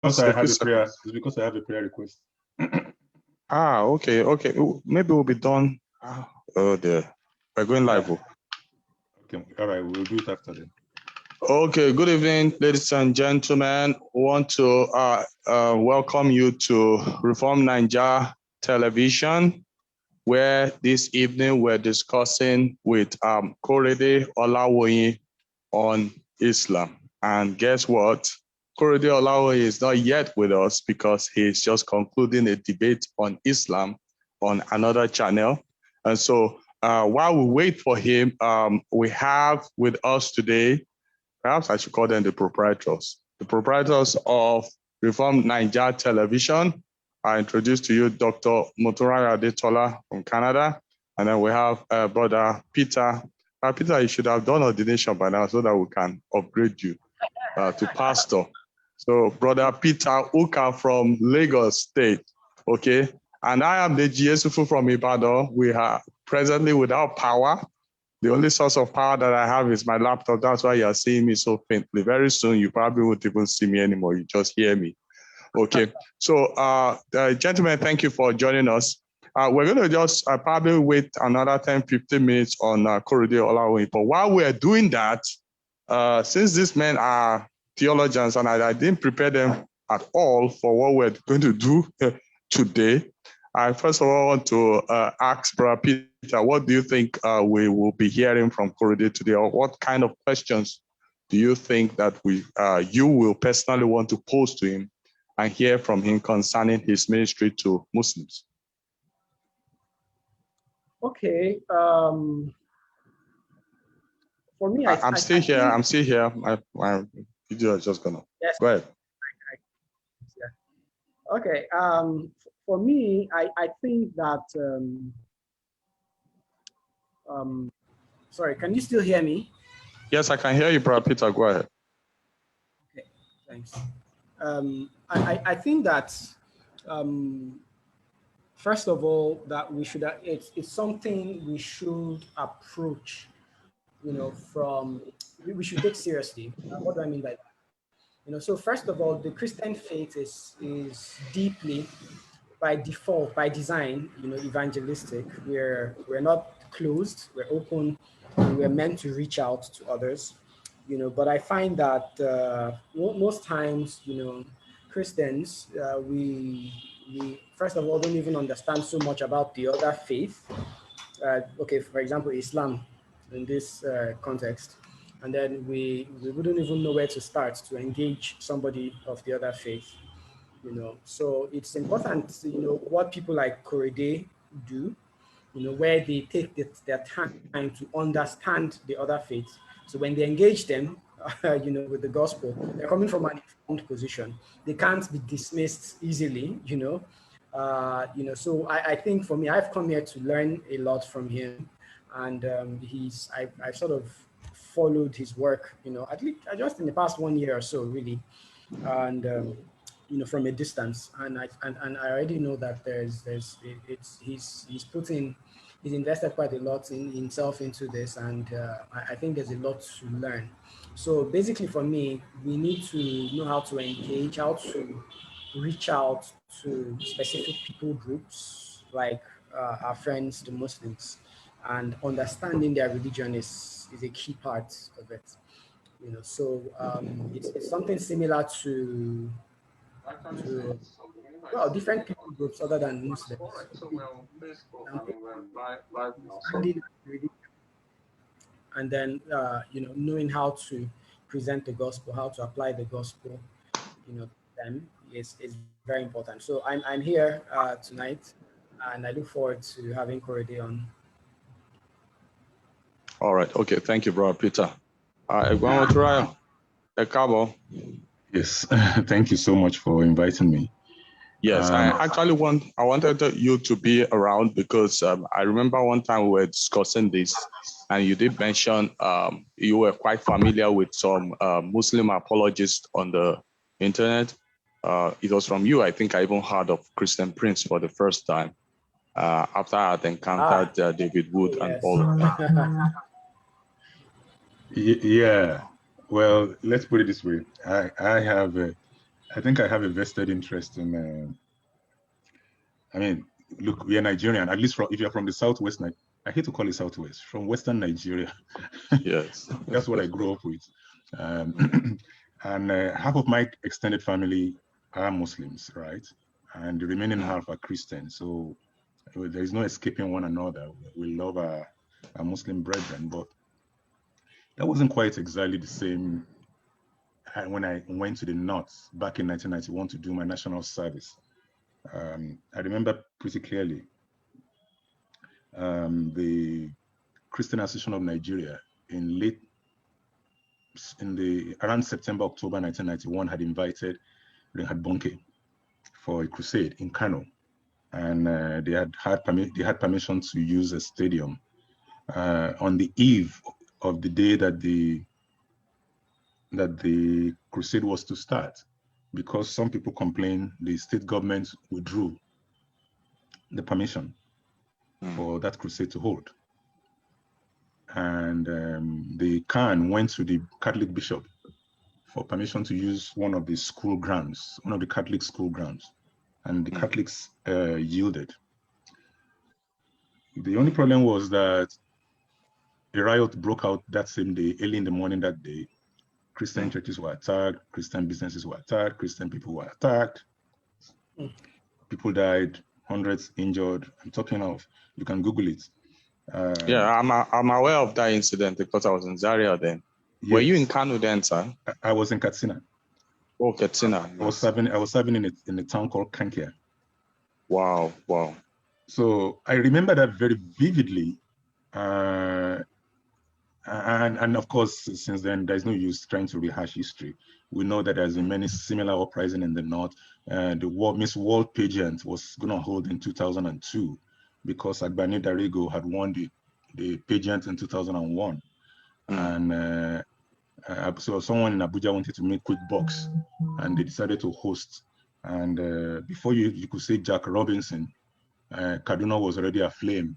Because I have a prayer. It's because I have a prayer request. Okay. Maybe we'll be done. Oh dear. We're going live. Okay. All right. We'll do it after then. Okay. Good evening, ladies and gentlemen. We want to welcome you to Reform Naija Television, where this evening we're discussing with Korede Olawoyin on Islam. And guess what? Korede Olawoyin is not yet with us because he's just concluding a debate on Islam on another channel. And so while we wait for him, we have with us today, perhaps I should call them the proprietors of Reform Naija Television. I introduce to you Dr. Moturaya Adetola from Canada. And then we have Brother Peter. Peter, you should have done ordination by now so that we can upgrade you to pastor. So Brother Peter Uka from Lagos State, okay? And I am the GSUFU from Ibadan. We are presently without power. The only source of power that I have is my laptop. That's why you're seeing me so faintly. Very soon, you probably won't even see me anymore. You just hear me. Okay. So, gentlemen, thank you for joining us. We're going to just probably wait another 10, 15 minutes on Korede Olawoyin. But while we're doing that, since these men are theologians and I didn't prepare them at all for what we're going to do today, I first of all want to ask Brother Peter, what do you think we will be hearing from Korede today, or what kind of questions do you think that you will personally want to pose to him and hear from him concerning his ministry to Muslims? Okay. For me, I'm still here. My video is just gonna. Yes. Go ahead. Yeah. Okay. For me, I think that. Sorry, can you still hear me? Yes, I can hear you, Brother Peter. Go ahead. Okay. Thanks. I think that. First of all, that we should. It's something we should approach. We should take seriously. What do I mean by that? So first of all, the Christian faith is deeply, by default, by design, evangelistic. We're not closed, we're open, and we're meant to reach out to others. But I find that most times, Christians, we first of all don't even understand so much about the other faith. Okay, for example, Islam. In this context, and then we wouldn't even know where to start to engage somebody of the other faith, So it's important, what people like Korede do, where they take their time to understand the other faiths. So when they engage them, with the gospel, they're coming from an informed position. They can't be dismissed easily, So I think for me, I've come here to learn a lot from him. And I've sort of followed his work, at least just in the past 1 year or so, really, and from a distance. And I already know that he's invested quite a lot in himself into this, and I think there's a lot to learn. So basically, for me, we need to know how to engage, how to reach out to specific people groups like our friends, the Muslims. And understanding their religion is a key part of it, So it's something similar to different people groups other than Muslims. And then knowing how to present the gospel, how to apply the gospel, to them is very important. So I'm here tonight, and I look forward to having Korede on. All right. Okay. Thank you, Brother Peter. Yes. Thank you so much for inviting me. Yes, I wanted you to be around because I remember one time we were discussing this, and you did mention you were quite familiar with some Muslim apologists on the internet. It was from you. I think I even heard of Christian Prince for the first time after I had encountered David Wood and all of that. Yeah. Well, let's put it this way. I have I think I have a vested interest in. I mean, look, we are Nigerian. At least if you're from the Southwest, I hate to call it Southwest, from Western Nigeria. Yes. That's what I grew up with. And half of my extended family are Muslims, right? And the remaining half are Christian. So there is no escaping one another. We love our Muslim brethren, but that wasn't quite exactly the same when I went to the North back in 1991 to do my national service. I remember pretty clearly the Christian Association of Nigeria around September, October 1991 had invited Reinhard Bonnke for a crusade in Kano, and they had permission to use a stadium on the eve of the day that the crusade was to start, because some people complained the state government withdrew the permission for that crusade to hold. And the Khan went to the Catholic bishop for permission to use one of the school grounds, one of the Catholic school grounds, and the Catholics yielded. The only problem was that a riot broke out that same day, early in the morning that day. Christian churches were attacked, Christian businesses were attacked, Christian people were attacked. People died, hundreds injured. I'm talking of, you can Google it. Yeah, I'm aware of that incident because I was in Zaria then. Yes. Were you in Kano then, sir? I was in Katsina. Oh, Katsina. I was serving in a town called Kankia. Wow. So I remember that very vividly. And of course, since then, there's no use trying to rehash history. We know that there's been many similar uprisings in the North. The Miss World pageant was going to hold in 2002 because Agbani Darigo had won the pageant in 2001. And so someone in Abuja wanted to make quick bucks, and they decided to host. And before you could say Jack Robinson, Kaduna was already aflame.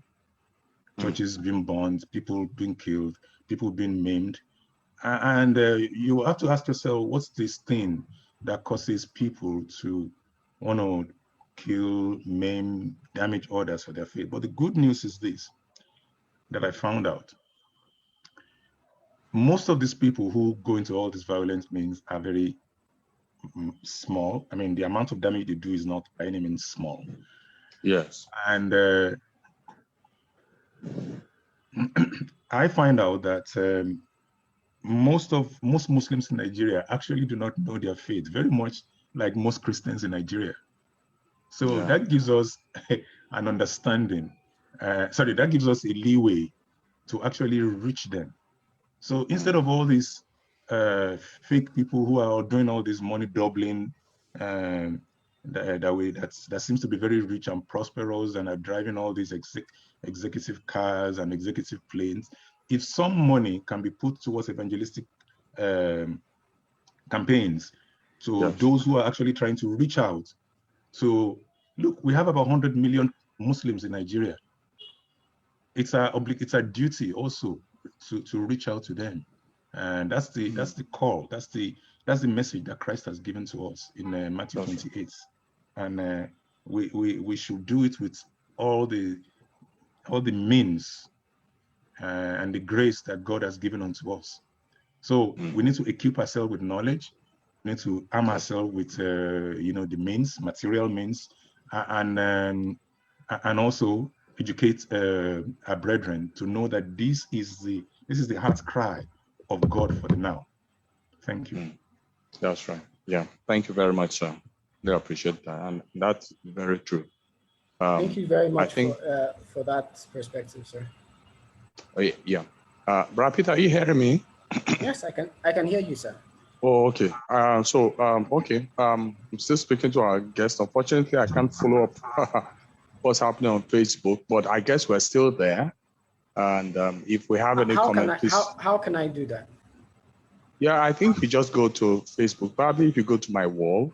Churches being burned, people being killed, people being maimed. And you have to ask yourself, what's this thing that causes people to want to kill, maim, damage others for their faith? But the good news is this, that I found out. Most of these people who go into all these violent means are very small. I mean, the amount of damage they do is not by any means small. Yes. And I find out that most Muslims in Nigeria actually do not know their faith, very much like most Christians in Nigeria. So that gives us an understanding. That gives us a leeway to actually reach them. So instead of all these fake people who are doing all this money doubling that seems to be very rich and prosperous and are driving all these executive cars and executive planes, if some money can be put towards evangelistic campaigns to those who are actually trying to reach out. So look, we have about 100 million Muslims in Nigeria. It's a duty also to reach out to them. And that's the call. That's the message that Christ has given to us in Matthew 28. And we should do it with all the means and the grace that God has given unto us. So we need to equip ourselves with knowledge. We need to arm ourselves with the means, material means, and also educate our brethren to know that this is the heart's cry of God for the now. Thank you. That's right. Yeah. Thank you very much, sir. I appreciate that, and that's very true. Thank you very much for that perspective, sir. Yeah. Brother Peter, are you hearing me? Yes, I can hear you, sir. Oh, okay. I'm still speaking to our guest. Unfortunately, I can't follow up what's happening on Facebook, but I guess we're still there. And if we have any comment, please. How can I do that? Yeah, I think you just go to Facebook. Probably if you go to my wall,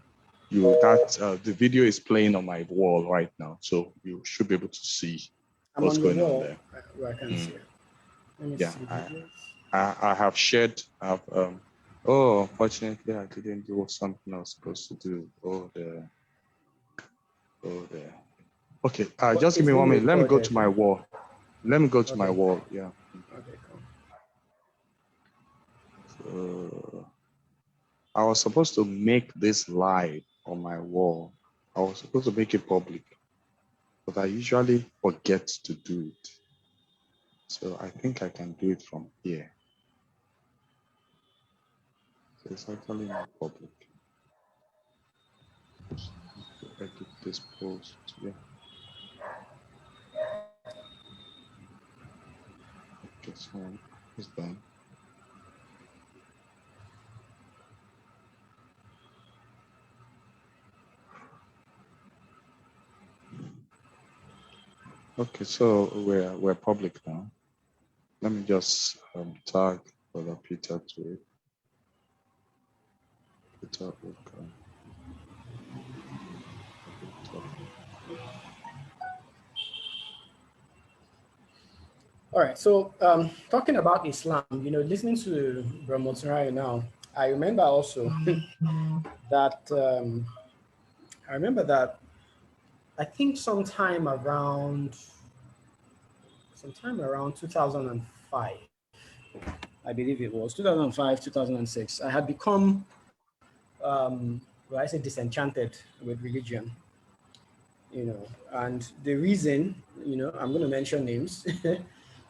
the video is playing on my wall right now, so you should be able to see what's going on there. Where I can see it. Let me see. I have shared Oh, unfortunately, I didn't do something I was supposed to do. Oh, there. Okay, just give It's me being 1 minute. Let me go recorded. to my wall. Let me go to my Okay. wall. Yeah. Okay, cool. So I was supposed to make this live on my wall. I was supposed to make it public, but I usually forget to do it. So I think I can do it from here. So it's actually not public. Just need to edit this post. Yeah. Okay, so it's done. Okay, so we're public now. Let me just tag Brother Peter to it. Peter, okay. All right. So talking about Islam, listening to Brahmotsarai now, I remember also that I think sometime around 2005, I believe it was 2005, 2006, I had become, I say, disenchanted with religion, and the reason, I'm going to mention names.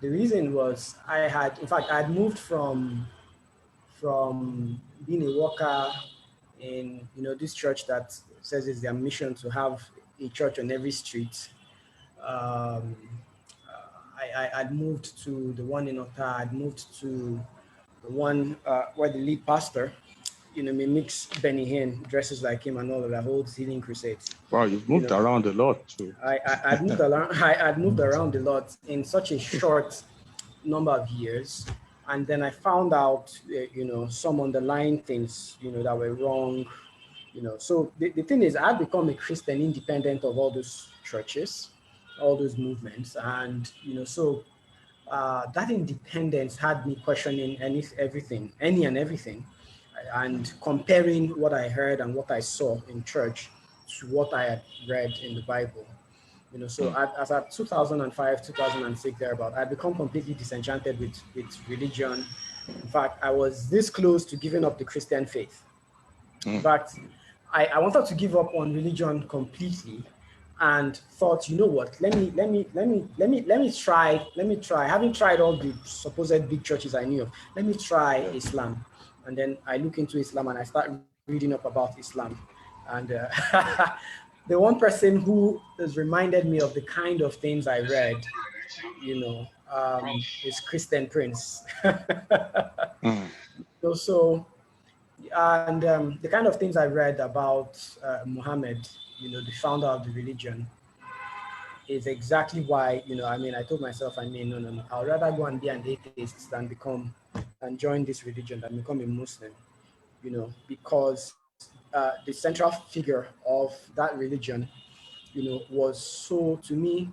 The reason was I had moved from being a worker in, this church that says it's their mission to have a church on every street. Um, I'd moved to the one in Ota. I'd moved to the one where the lead pastor, mimics Benny Hinn, dresses like him, and all of that, holds healing crusades. Wow, you've moved around a lot too. I'd moved around. I'd moved around a lot in such a short number of years, and then I found out, some underlying things, that were wrong. So the thing is, I've become a Christian independent of all those churches, all those movements, and so that independence had me questioning everything, any and everything, and comparing what I heard and what I saw in church to what I had read in the Bible. So as at 2005, 2006, thereabout, I become completely disenchanted with religion. In fact, I was this close to giving up the Christian faith. In fact, I wanted to give up on religion completely, and thought, what? Let me try. Having tried all the supposed big churches I knew of, let me try Islam. And then I look into Islam and I start reading up about Islam, and the one person who has reminded me of the kind of things I read, is Christian Prince. So, and the kind of things I read about Muhammad, the founder of the religion, is exactly why, I told myself, no, I'd rather go and be an atheist than join this religion, than become a Muslim, because the central figure of that religion, was so, to me,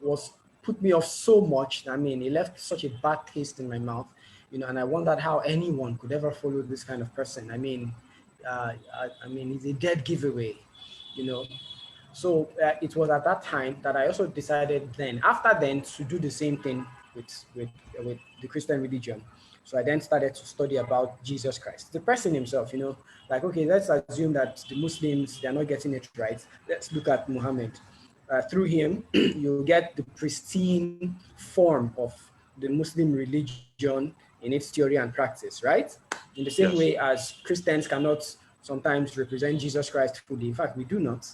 was put me off so much. It left such a bad taste in my mouth, and I wondered how anyone could ever follow this kind of person. It's a dead giveaway, So it was at that time that I also decided after then, to do the same thing with the Christian religion. So I then started to study about Jesus Christ, the person himself, like, okay, let's assume that the Muslims, they're not getting it right. Let's look at Muhammad. Through him, you get the pristine form of the Muslim religion in its theory and practice, right? In the same way as Christians cannot sometimes represent Jesus Christ fully. In fact, we do not.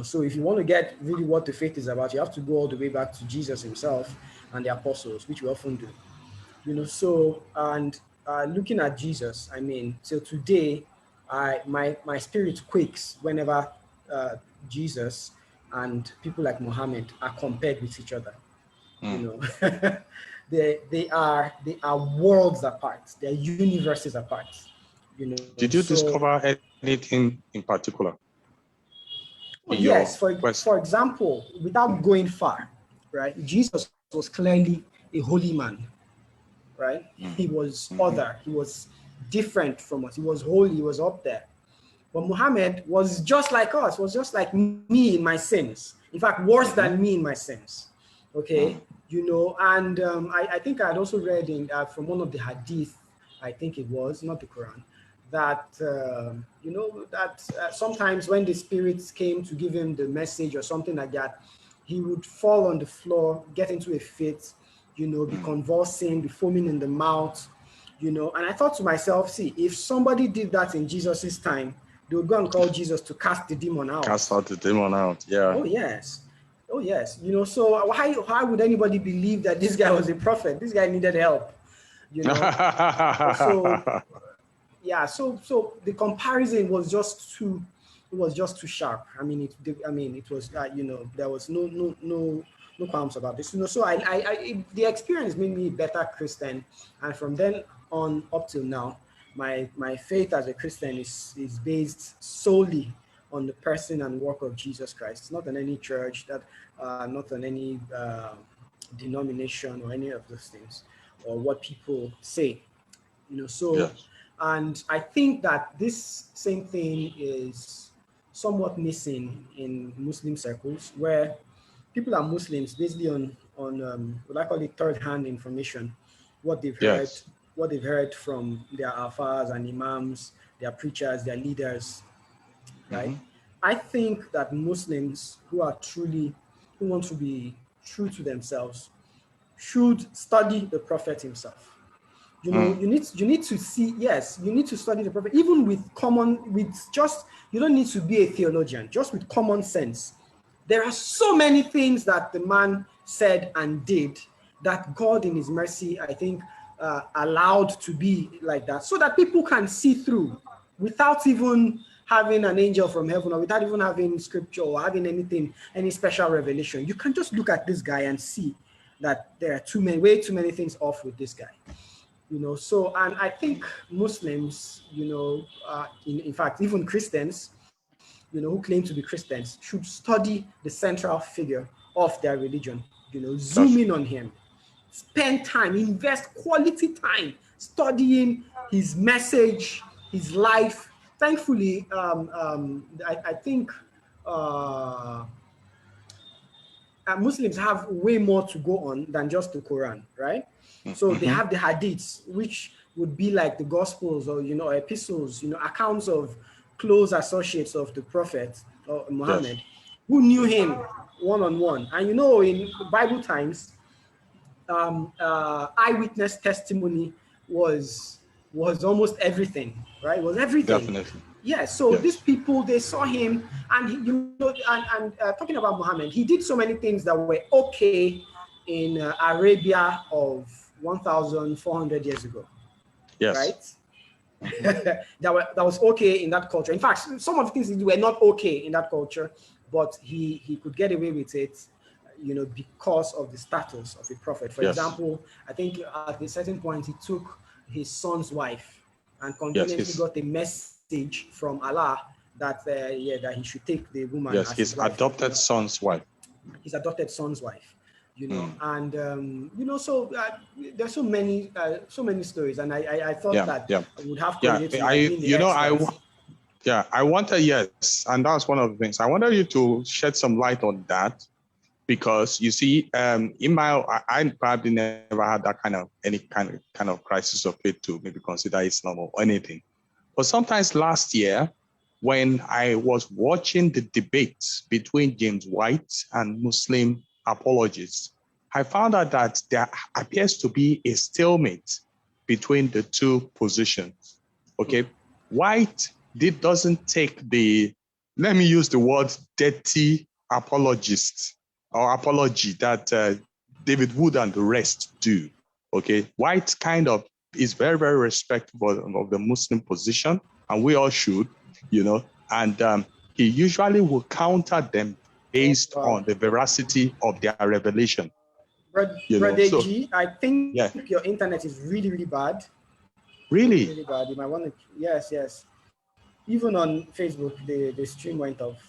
So if you want to get really what the faith is about, you have to go all the way back to Jesus himself and the apostles, which we often do. So, and looking at Jesus, till today, my spirit quakes whenever Jesus and people like Muhammad are compared with each other. They are worlds apart. They're universes apart. Did you discover anything in particular? Yes, for example, without going far, right? Jesus was clearly a holy man. right? He was other. He was different from us. He was holy. He was up there. But Muhammad was just like us, was just like me in my sins. In fact, worse than me in my sins. Okay, you know, and I think I had also read in from one of the hadith, I think it was, not the Quran, that, you know, that sometimes when the spirits came to give him the message or something like that, he would fall on the floor, get into a fit, you know, be convulsing, be foaming in the mouth, you know. And I thought to myself, see, if somebody did that in Jesus's time, they would go and call Jesus to cast the demon out. Cast out the demon out, yeah. Oh, yes. Oh, yes. You know, so why would anybody believe that this guy was a prophet? This guy needed help, you know. So, yeah, so the comparison was just too, it was just too sharp. I mean, it was, you know, there was no qualms about this, you know. So the experience made me a better Christian, and from then on up till now, my faith as a Christian is based solely on the person and work of Jesus Christ. It's not on any church, not on any denomination or any of those things, or what people say, you know. So, yes. And I think that this same thing is somewhat missing in Muslim circles, where people are Muslims basically on what I call it third-hand information, what they've heard, Yes. what they've heard from their alfas and imams, their preachers, their leaders, right? I think that Muslims who want to be true to themselves should study the Prophet himself. You know, you need to see, yes, you need to study the Prophet, even with you don't need to be a theologian, just with common sense. There are so many things that the man said and did that God in his mercy, I think, allowed to be like that, so that people can see through without even having an angel from heaven, or without even having scripture or having any special revelation. You can just look at this guy and see that there are way too many things off with this guy. You know, so, and I think Muslims, you know, in fact, even Christians, you know, who claim to be Christians, should study the central figure of their religion, you know, zoom in on him, spend time, invest quality time studying his message, his life. Thankfully, I think Muslims have way more to go on than just the Quran, right? So they have the hadiths, which would be like the Gospels, or, you know, epistles, you know, accounts of close associates of the Prophet or Muhammad, who knew him one-on-one. And, you know, in Bible times, eyewitness testimony was almost everything, right? It was everything. Definitely. Yeah, so these people, they saw him, and you know, and talking about Muhammad, he did so many things that were okay in Arabia of 1,400 years ago. Yes. Right? that was okay in that culture. In fact, some of the things were not okay in that culture, but he could get away with it, you know, because of the status of a prophet. For example, I think at a certain point he took his son's wife and conveniently got a message from Allah that that he should take the woman. Yes, as his adopted son's wife. His adopted son's wife. You know, and you know, so there's so many stories, and I thought that I would have Korede to I wanted, yes, and that's one of the things I wanted you to shed some light on that, because you see, in I probably never had that any kind of crisis of faith to maybe consider Islam or anything, but sometimes last year, when I was watching the debates between James White and Muslim apologists, I found out that there appears to be a stalemate between the two positions. Okay, White doesn't take the, let me use the word, dirty apologist or apology that David Wood and the rest do. Okay, White kind of is very, very respectful of the Muslim position, and we all should, you know, and he usually will counter them based on the veracity of their revelation. Brother G, I think your internet is really, really bad. Really? Really bad. You might want to, yes. Even on Facebook, the stream went off.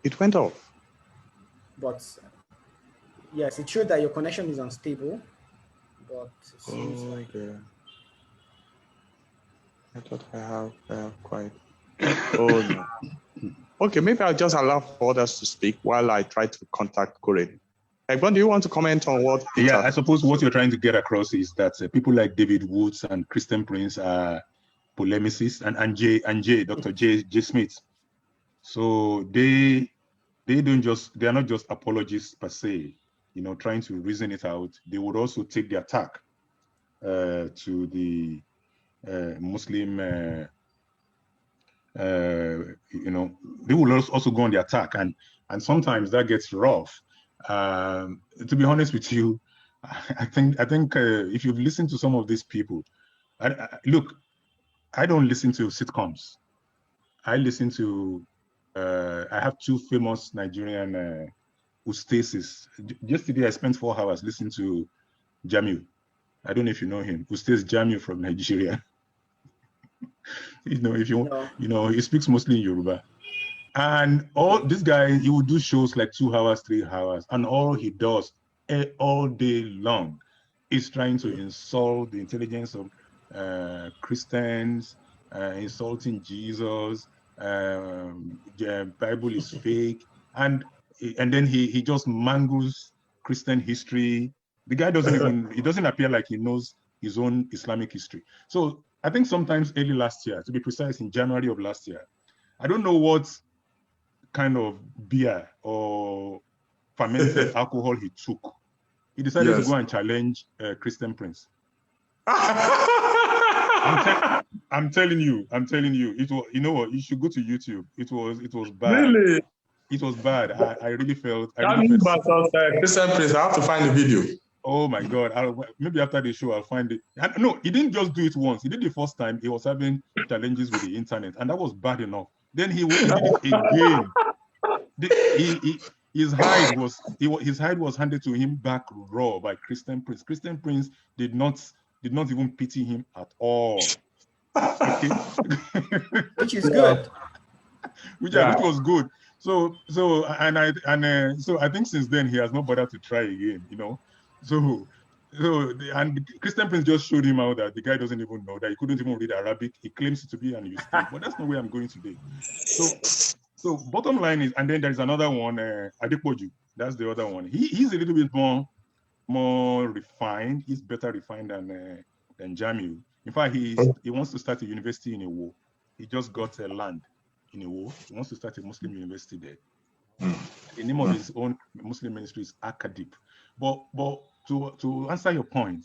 It went off? But yes, it showed that your connection is unstable. but it seems like... Okay. I thought I have quite. Oh no. Okay, maybe I'll just allow for others to speak while I try to contact Korede. Egbon, do you want to comment on what Peter? Yeah, I suppose what you're trying to get across is that people like David Woods and Christian Prince are polemicists, and Dr. J. Smith. So they are not just apologists per se, trying to reason it out. They would also take the attack to the Muslim, they will also go on the attack, and sometimes that gets rough. To be honest with you, I think if you've listened to some of these people, look, I don't listen to sitcoms. I listen to, I have two famous Nigerian Ustases. Yesterday, I spent 4 hours listening to Jamiu. I don't know if you know him. Ustaz Jamiu from Nigeria. He speaks mostly in Yoruba. And all this guy, he would do shows like 2 hours, 3 hours, and all he does all day long is trying to insult the intelligence of Christians, insulting Jesus. The Bible is fake, and then he just mangles Christian history. The guy doesn't appear like he knows his own Islamic history. So I think sometimes early last year, to be precise, in January of last year, I don't know what kind of beer or fermented alcohol he took. He decided to go and challenge Christian Prince. I'm telling you, it was, you know what, you should go to YouTube. It was bad. Really? It was bad. I really felt Christian Prince, I have to find the video. Oh my God. Maybe after the show, I'll find it. No, he didn't just do it once. He did the first time. He was having challenges with the internet, and that was bad enough. Then he did it again. His hide was handed to him back raw by Christian Prince. Christian Prince did not even pity him at all. Okay. Which is good. Which was good. So I think since then he has not bothered to try again, and Christian Prince just showed him out that the guy doesn't even know, that he couldn't even read Arabic. He claims to be an Ustaz, but that's not where I'm going today. So bottom line is, and then there's another one, Adepoju. That's the other one. He's a little bit more refined. He's better refined than Jamiu. In fact, he wants to start a university in Iwo. He just got land in Iwo. He wants to start a Muslim university there. The name of his own Muslim ministry is Akadip. But to answer your point,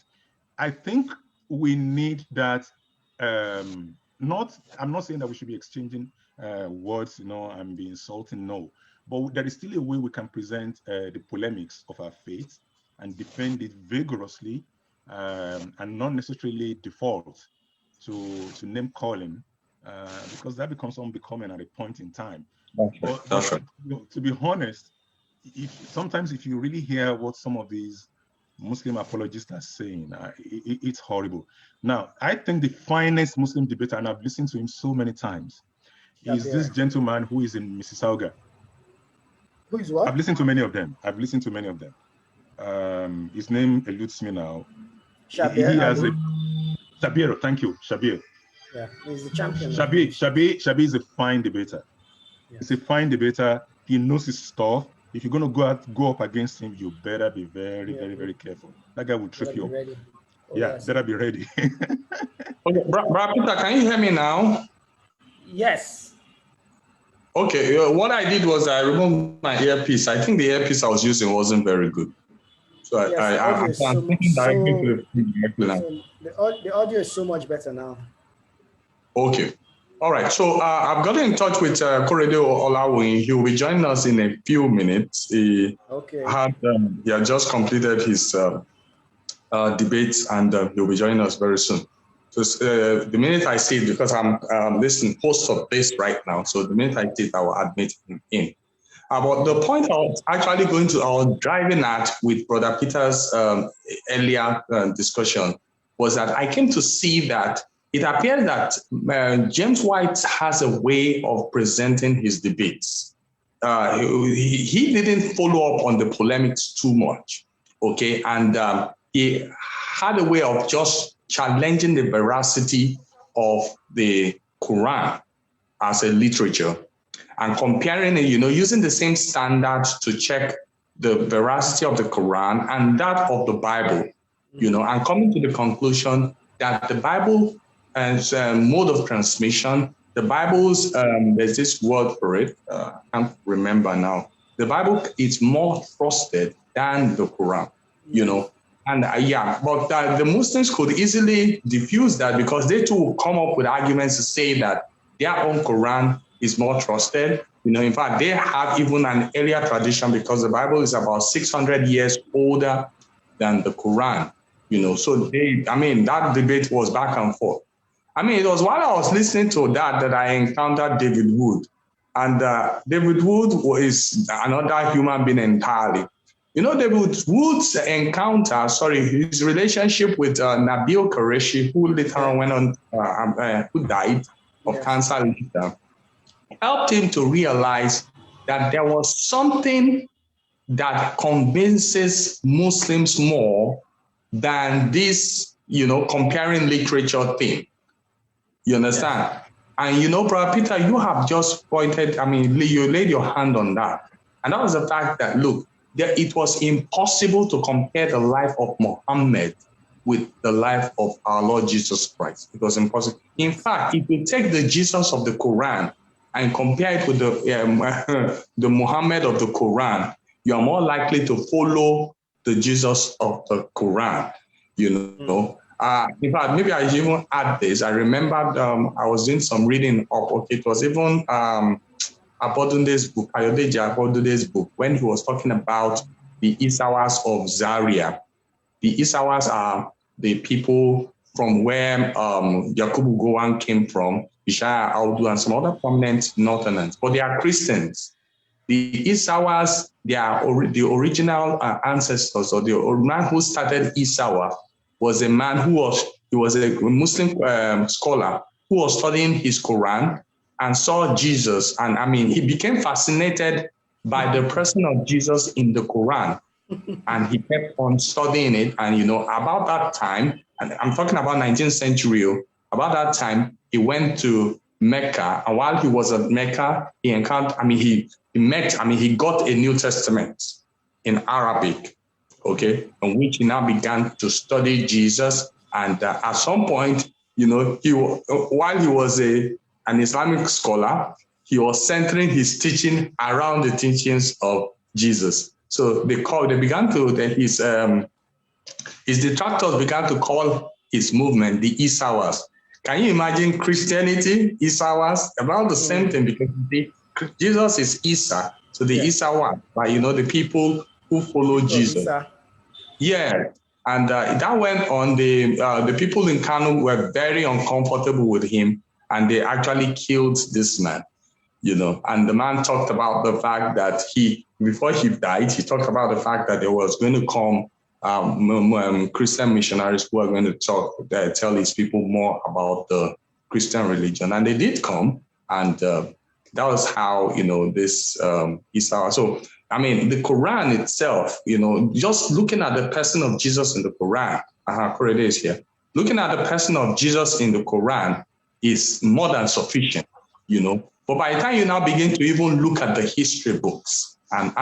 I think we need that. I'm not saying that we should be exchanging words, and be insulting. No, but there is still a way we can present the polemics of our faith and defend it vigorously, and not necessarily default to name calling, because that becomes unbecoming at a point in time. That's right. To be honest, sometimes if you really hear what some of these Muslim apologists are saying, it's horrible. Now, I think the finest Muslim debater, and I've listened to him so many times, is this gentleman who is in Mississauga. Who is what? I've listened to many of them. His name eludes me now. Shabir. He has Shabir, thank you, Shabir. Yeah, he's the champion. Shabir is a fine debater. Yes. He's a fine debater. He knows his stuff. If you're going to go up against him, you better be very, very, very careful. That guy will trip you up. Better be ready. Okay, Brother Peter, can you hear me now? Yes. Okay, what I did was I removed my earpiece. I think the earpiece I was using wasn't very good. So I'm thinking directly to the audio is so much better now. Okay. All right. So I've got in touch with Korede Olawoyin. He will be joining us in a few minutes. He had just completed his debates, and he'll be joining us very soon. So the minute I see it, because I'm listening host of this right now, so the minute I see it, I will admit him in. But the point I was driving at with Brother Peter's earlier discussion was that I came to see that it appears that James White has a way of presenting his debates. He didn't follow up on the polemics too much, okay? And he had a way of just challenging the veracity of the Quran as a literature and comparing it, using the same standards to check the veracity of the Quran and that of the Bible, and coming to the conclusion that the Bible as a mode of transmission, the Bible's, there's this word for it, I can't remember now. The Bible is more trusted than the Quran, And but the Muslims could easily diffuse that because they too will come up with arguments to say that their own Quran is more trusted. In fact, they have even an earlier tradition because the Bible is about 600 years older than the Quran. So that debate was back and forth. It was while I was listening to that I encountered David Wood. And David Wood is another human being entirely. David Wood's his relationship with Nabil Qureshi, who later on went on, who died of cancer later, helped him to realize that there was something that convinces Muslims more than this, comparing literature thing. You understand? Yes. And Brother Peter, you have just pointed, you laid your hand on that. And that was the fact that, look, it was impossible to compare the life of Muhammad with the life of our Lord Jesus Christ. It was impossible. In fact, if you take the Jesus of the Quran and compare it with the Muhammad of the Quran, you are more likely to follow the Jesus of the Quran, In fact, maybe I even add this. I remember I was doing some reading of, it was even Abodunde's book, Ayodeji Abodunde's book, when he was talking about the Isawas of Zaria. The Isawas are the people from where Yakubu Gowon came from, Ishaya Audu, and some other prominent Northerners, but they are Christians. The Isawas, they are the original ancestors, or the man who started Isawa was a man who was a Muslim scholar who was studying his Quran and saw Jesus. And he became fascinated by the person of Jesus in the Quran. And he kept on studying it. And, about that time, and I'm talking about 19th century, about that time, he went to Mecca. And while he was at Mecca, he encountered, he got a New Testament in Arabic. Okay, on which he now began to study Jesus. And at some point, while he was an Islamic scholar, he was centering his teaching around the teachings of Jesus. So his detractors began to call his movement the Isawas. Can you imagine Christianity, Isawas? About the same thing, because Jesus is Isa. So the Isawa, the people who follow Jesus. Yeah, and that went on. The people in Kanu were very uncomfortable with him, and they actually killed this man, And the man talked about the fact that before he died, he talked about the fact that there was going to come Christian missionaries who are going to tell his people more about the Christian religion, and they did come, and that was how this Islam. So. The Quran itself, just looking at the person of Jesus in the Quran, Korede is here. Looking at the person of Jesus in the Quran is more than sufficient, But by the time you now begin to even look at the history books, and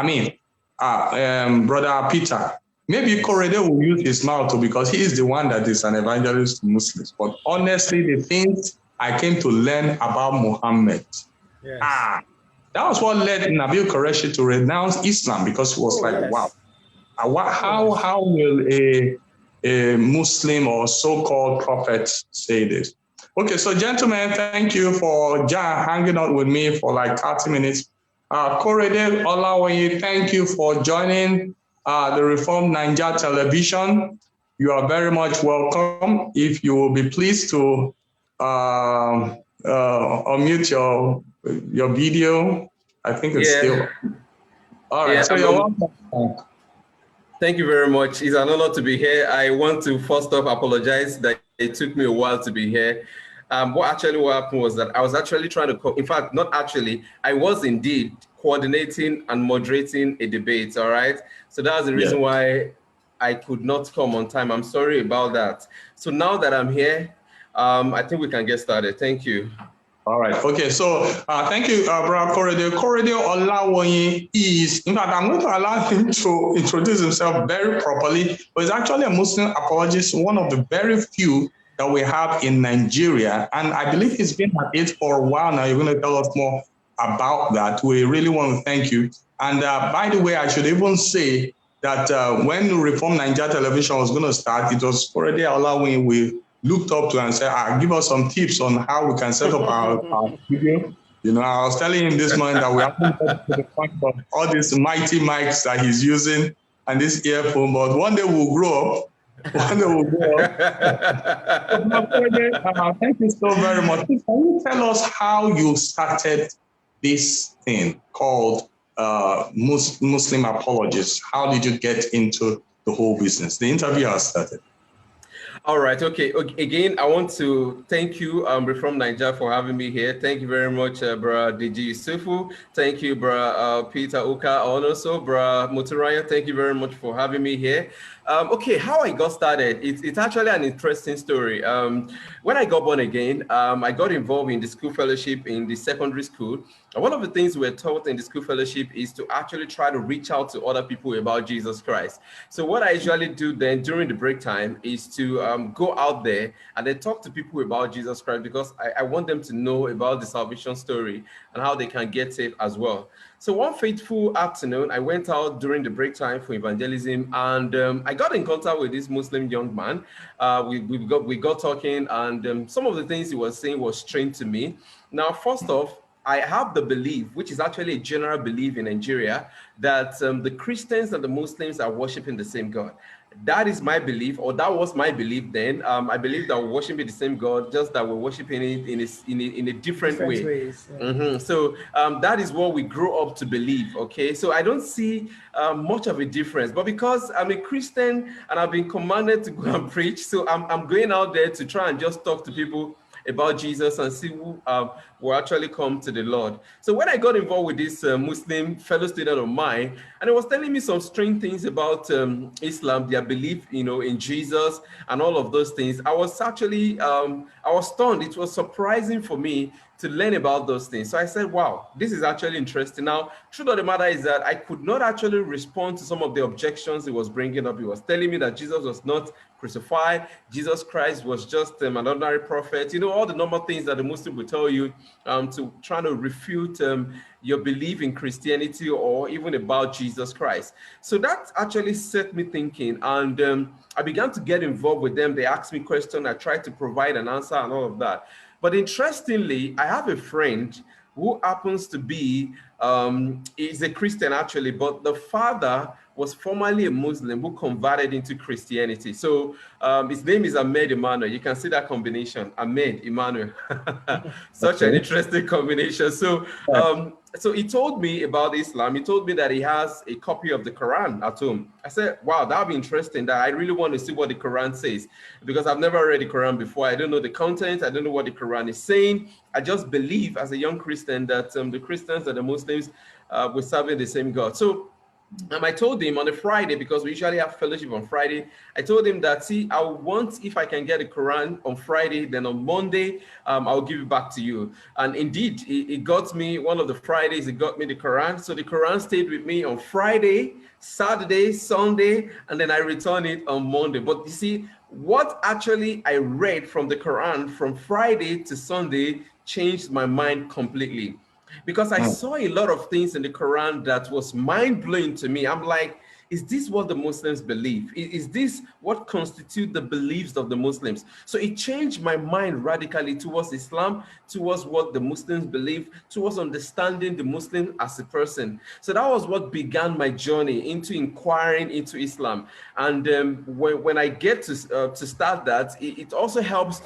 Brother Peter, maybe Korede will use his mouth because he is the one that is an evangelist to Muslims. But honestly, the things I came to learn about Muhammad, that was what led Nabil Qureshi to renounce Islam, because he was wow, how will a Muslim or so-called prophet say this? Okay, so gentlemen, thank you for hanging out with me for 30 minutes. Korede, Olawoyin, thank you for joining the Reformed Naija Television. You are very much welcome. If you will be pleased to unmute your video. I think it's still all right. So you're welcome. Thank you very much. It's an honor to be here. I want to first off apologize that it took me a while to be here. What happened was that I was actually trying to, in fact, not actually, I was indeed coordinating and moderating a debate. All right. So that was the reason why I could not come on time. I'm sorry about that. So now that I'm here, I think we can get started. Thank you. All right. Okay. So thank you, Brother Korede. Korede Olawoyin is, in fact, I'm going to allow him to introduce himself very properly, but he's actually a Muslim apologist, one of the very few that we have in Nigeria. And I believe he's been at it for a while now. You're going to tell us more about that. We really want to thank you. And by the way, I should even say that when Reform Nigeria Television was going to start, it was Korede Olawoyin we looked up to and said, give us some tips on how we can set up our studio. You know, I was telling him this morning that we haven't got to the point of all these mighty mics that he's using and this earphone, but one day we'll grow up. One day we'll grow up. Thank you so very much. Can you tell us how you started this thing called Muslim Apologists? How did you get into the whole business? The interview has started. All right. Okay. Again, I want to thank you, Reform Nigeria, for having me here. Thank you very much, bro. DG Yusufu. Thank you, bro. Peter Uka. And also, bro. Muturaya. Thank you very much for having me here. Okay, how I got started, it's actually an interesting story. When I got born again, I got involved in the school fellowship in the secondary school. And one of the things we're taught in the school fellowship is to actually try to reach out to other people about Jesus Christ. So what I usually do then during the break time is to go out there and then talk to people about Jesus Christ, because I want them to know about the salvation story and how they can get saved as well. So one fateful afternoon, I went out during the break time for evangelism, and I got in contact with this Muslim young man. We got talking, and some of the things he was saying was strange to me. Now, first off, I have the belief, which is actually a general belief in Nigeria, that the Christians and the Muslims are worshiping the same God. That is my belief, or that was my belief then. I believe that we're worshiping the same God, just that we're worshiping it in a different way. Ways, yeah. Mm-hmm. So that is what we grow up to believe. Okay, so I don't see much of a difference. But because I'm a Christian and I've been commanded to go and preach, so I'm going out there to try and just talk to people about Jesus and see who will actually come to the Lord. So when I got involved with this Muslim fellow student of mine, and he was telling me some strange things about Islam, their belief, in Jesus and all of those things, I was actually, I was stunned. It was surprising for me to learn about those things. So I said, wow, this is actually interesting. Now, truth of the matter is that I could not actually respond to some of the objections he was bringing up. He was telling me that Jesus was not crucified. Jesus Christ was just an ordinary prophet. All the normal things that the Muslim will tell you to try to refute your belief in Christianity or even about Jesus Christ. So that actually set me thinking, and I began to get involved with them. They asked me questions. I tried to provide an answer and all of that. But interestingly, I have a friend who happens to be, he's a Christian actually, but the father was formerly a Muslim who converted into Christianity. So his name is Ahmed Emmanuel. You can see that combination, Ahmed Emmanuel. Such an interesting combination. So, so he told me about Islam. He told me that he has a copy of the Quran at home. I said, wow, that'd be interesting. That I really want to see what the Quran says, because I've never read the Quran before. I don't know the content. I don't know what the Quran is saying. I just believe as a young Christian that the Christians and the Muslims were serving the same God. So I told him on a Friday, because we usually have fellowship on Friday, I told him that, see, I want, if I can get a Quran on Friday, then on Monday, I'll give it back to you. And indeed, it got me, one of the Fridays, it got me the Quran. So the Quran stayed with me on Friday, Saturday, Sunday, and then I returned it on Monday. But you see, what actually I read from the Quran from Friday to Sunday changed my mind completely. Because I saw a lot of things in the Quran that was mind-blowing to me. I'm like, is this what the Muslims believe? Is this what constitutes the beliefs of the Muslims? So it changed my mind radically towards Islam, towards what the Muslims believe, towards understanding the Muslim as a person. So that was what began my journey into inquiring into Islam. And when I get to start that, it also helps,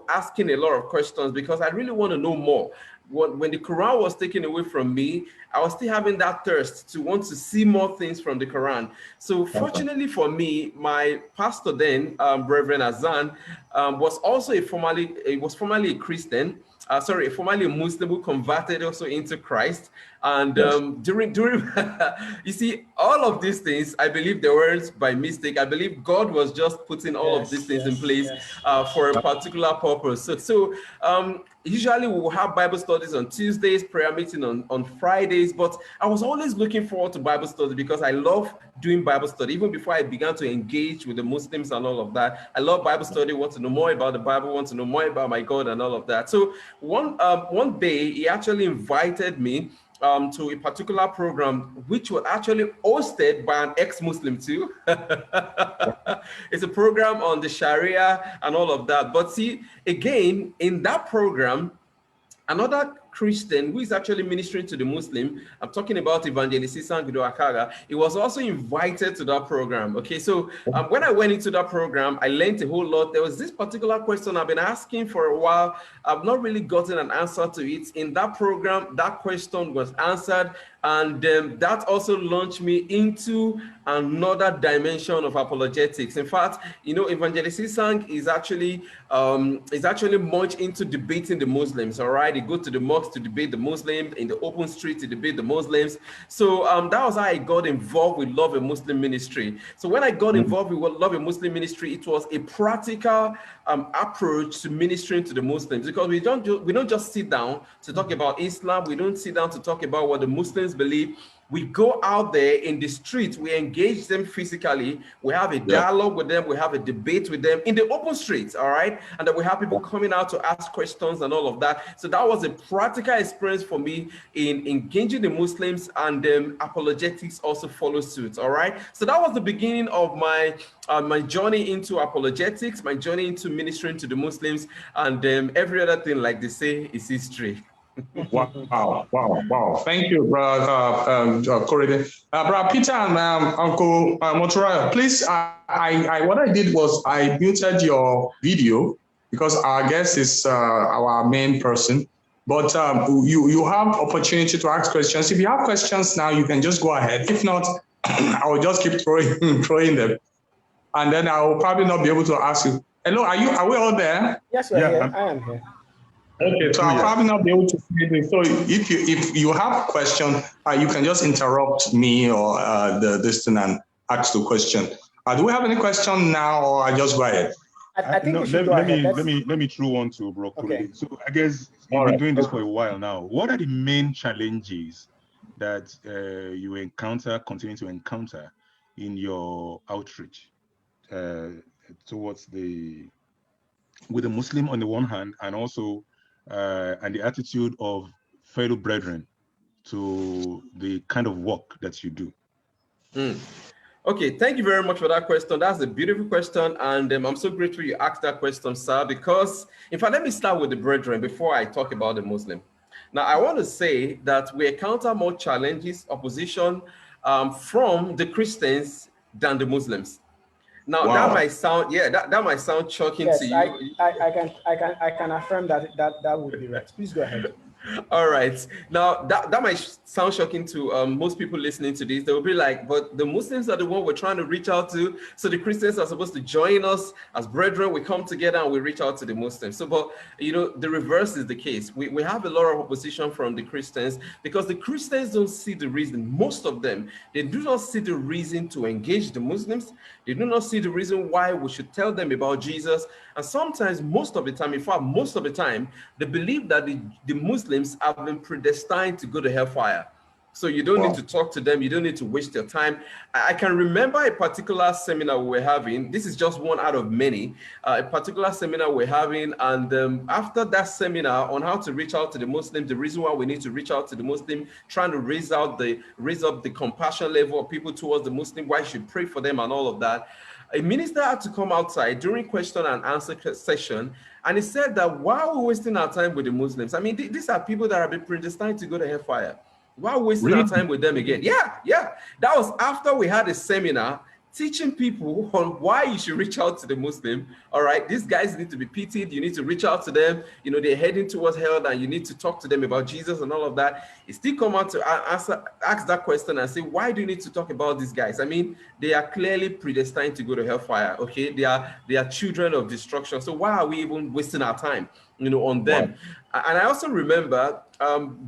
asking a lot of questions, because I really want to know more. When the Quran was taken away from me, I was still having that thirst to want to see more things from the Quran. So fortunately for me, my pastor then, Reverend Azan, was also formerly a Christian. formerly a Muslim who converted also into Christ. And during you see, all of these things, I believe they weren't by mistake. I believe God was just putting all of these things in place for a particular purpose. So usually we will have Bible studies on Tuesdays, prayer meeting on Fridays, but I was always looking forward to Bible study because I love doing Bible study. Even before I began to engage with the Muslims and all of that, I love Bible study, want to know more about the Bible, want to know more about my God and all of that. So one day he actually invited me to a particular program, which was actually hosted by an ex-Muslim too. It's a program on the Sharia and all of that. But see, again, in that program, another Christian who is actually ministering to the Muslim, I'm talking about Evangelist Isangudo Akaga, he was also invited to that program. Okay, so when I went into that program, I learned a whole lot. There was this particular question I've been asking for a while. I've not really gotten an answer to it. In that program, that question was answered, and that also launched me into another dimension of apologetics. In fact, you know, Evangelist Isang is actually much into debating the Muslims. All right, he goes to the mosque to debate the Muslims, in the open street to debate the Muslims. So that was how I got involved with Love a Muslim Ministry. So when I got involved with Love a Muslim Ministry, it was a practical approach to ministering to the Muslims, because we don't just sit down to talk about Islam. We don't sit down to talk about what the Muslims believe. We go out there in the street, we engage them physically, we have a dialogue with them, we have a debate with them in the open streets, all right? And then we have people coming out to ask questions and all of that. So that was a practical experience for me in engaging the Muslims, and apologetics also follows suit, all right? So that was the beginning of my my journey into apologetics, my journey into ministering to the Muslims, and every other thing, like they say, is history. Wow. Thank you, brother Korede. Brother Peter and Uncle Motura, please, what I did was I muted your video because our guest is our main person. But you have opportunity to ask questions. If you have questions now, you can just go ahead. If not, I will just keep throwing them. And then I will probably not be able to ask you. Hello, are we all there? Yes, we're here. I am here. Okay, so I'll probably not be able to see this. So if you have a question, you can just interrupt me or this thing and ask the question. Do we have any question now, or I just go ahead? I think let me throw one to Bro Korede. Okay. So I guess you've been doing this for a while now. What are the main challenges that you continue to encounter in your outreach towards with the Muslim on the one hand, and also and the attitude of fellow brethren to the kind of work that you do? Okay, thank you very much for that question. That's a beautiful question, and I'm so grateful you asked that question, sir, because, in fact, let me start with the brethren before I talk about the Muslim. Now, I want to say that we encounter more challenges, opposition from the Christians than the Muslims. Now, that might sound, that might sound shocking to you. I can affirm that would be right. Please go ahead. All right. Now, that might sound shocking to most people listening to this. They will be like, but the Muslims are the one we're trying to reach out to. So the Christians are supposed to join us as brethren. We come together and we reach out to the Muslims. So, but, you know, the reverse is the case. We have a lot of opposition from the Christians because the Christians don't see the reason. Most of them, they do not see the reason to engage the Muslims. They do not see the reason why we should tell them about Jesus. And sometimes, most of the time, in fact, most of the time, they believe that the Muslims have been predestined to go to hellfire. So you don't need to talk to them. You don't need to waste your time. I can remember a particular seminar we were having. This is just one out of many. A particular seminar we're having. And after that seminar on how to reach out to the Muslim, the reason why we need to reach out to the Muslim, trying to raise up the compassion level of people towards the Muslim, why you should pray for them and all of that. A minister had to come outside during question and answer session, and he said that why are we wasting our time with the Muslims? I mean, these are people that have been predestined to go to hellfire. Why are we wasting our time with them again? Yeah. That was after we had a seminar teaching people on why you should reach out to the Muslim. All right, these guys need to be pitied. You need to reach out to them. You know, they're heading towards hell, and you need to talk to them about Jesus and all of that. He still come out to ask that question and say, why do you need to talk about these guys? I mean, they are clearly predestined to go to hellfire. Okay, they are children of destruction. So why are we even wasting our time? on them. Wow. And I also remember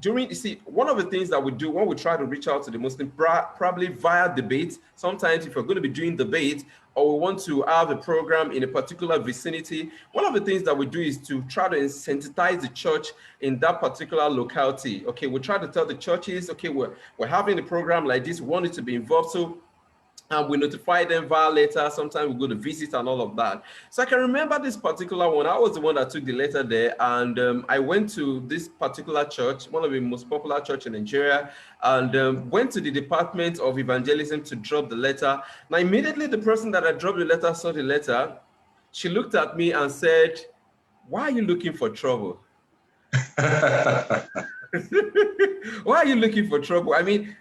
you see, one of the things that we do when we try to reach out to the Muslim, probably via debate, sometimes if you're going to be doing debate or we want to have a program in a particular vicinity, one of the things that we do is to try to sensitize the church in that particular locality. Okay, we try to tell the churches, okay, we're having a program like this, we want it to be involved. So we notify them via letter. Sometimes we go to visit and all of that. So I can remember this particular one. I was the one that took the letter there, and I went to this particular church, one of the most popular church in Nigeria, and went to the Department of Evangelism to drop the letter. Now, immediately the person that I dropped the letter saw the letter. She looked at me and said, "Why are you looking for trouble?" Why are you looking for trouble? I mean,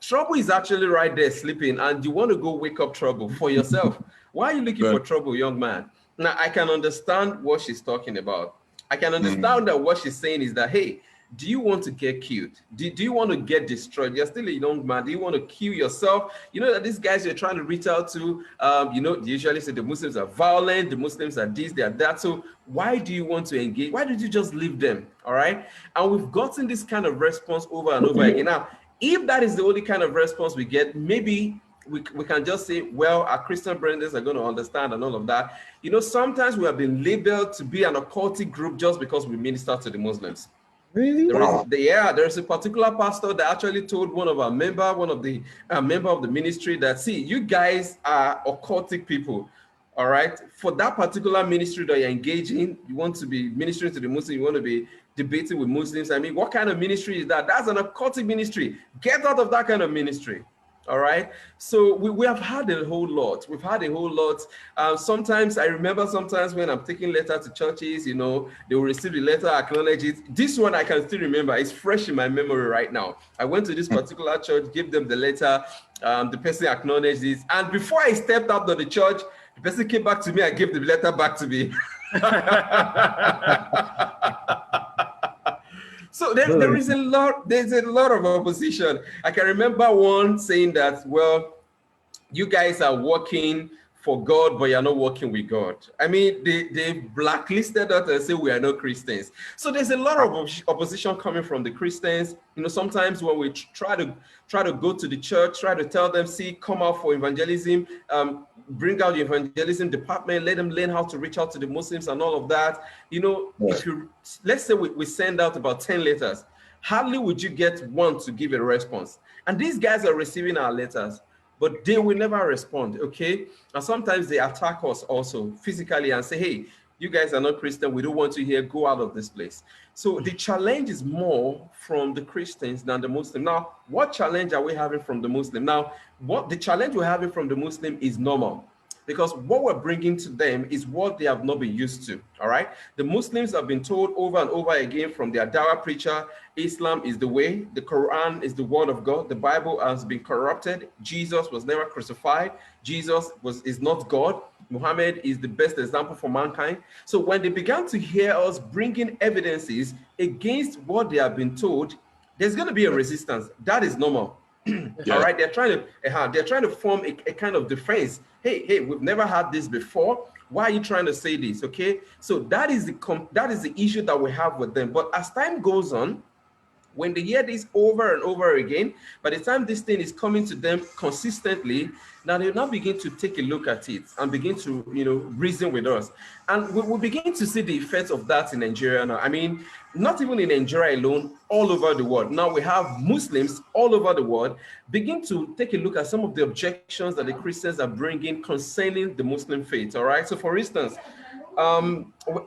trouble is actually right there sleeping, and you want to go wake up trouble for yourself. Why are you looking for trouble, young man? Now, I can understand what she's talking about. I can understand that what she's saying is that, hey, do you want to get killed? Do you want to get destroyed? You're still a young man. Do you want to kill yourself? You know that these guys you're trying to reach out to, they usually say the Muslims are violent, the Muslims are this, they are that. So why do you want to engage? Why did you just leave them? All right. And we've gotten this kind of response over and over again. Now, if that is the only kind of response we get, maybe we can just say, well, our Christian brothers are going to understand and all of that. Sometimes we have been labeled to be an occultic group just because we minister to the Muslims. Really? There's a particular pastor that actually told one of our member of the ministry that, see, you guys are occultic people. All right. For that particular ministry that you're engaging, you want to be ministering to the Muslims, you want to be debating with Muslims. I mean, what kind of ministry is that? That's an occultic ministry. Get out of that kind of ministry. All right. So we have had a whole lot. We've had a whole lot. Sometimes I remember when I'm taking letters to churches, they will receive the letter, acknowledge it. This one I can still remember. It's fresh in my memory right now. I went to this particular church, gave them the letter. The person acknowledged this. And before I stepped out of the church, the person came back to me and gave the letter back to me. So there's a lot of opposition. I can remember one saying that, well, you guys are working for God, but you're not working with God. I mean, they blacklisted us and say we are not Christians. So there's a lot of opposition coming from the Christians. Sometimes when we try to go to the church, try to tell them, see, come out for evangelism, bring out the evangelism department, let them learn how to reach out to the Muslims and all of that. If let's say we send out about 10 letters, hardly would you get one to give a response. And these guys are receiving our letters, but they will never respond, okay? And sometimes they attack us also physically and say, hey, you guys are not Christian, we don't want you here, go out of this place. So the challenge is more from the Christians than the Muslim. Now, what challenge are we having from the Muslim? Now, what the challenge we're having from the Muslim is normal, because what we're bringing to them is what they have not been used to, all right? The Muslims have been told over and over again from their dawah preacher, Islam is the way, the Quran is the word of God, the Bible has been corrupted, Jesus was never crucified, Jesus is not God, Muhammad is the best example for mankind. So when they began to hear us bringing evidences against what they have been told, there's going to be a resistance. That is normal. All right, they're trying to form a kind of defense. Hey, we've never had this before. Why are you trying to say this? Okay, so that is the issue that we have with them. But as time goes on, when they hear this over and over again, by the time this thing is coming to them consistently, now they now begin to take a look at it and begin to, reason with us. And we begin to see the effects of that in Nigeria now. I mean, not even in Nigeria alone, all over the world. Now we have Muslims all over the world begin to take a look at some of the objections that the Christians are bringing concerning the Muslim faith, all right? So for instance,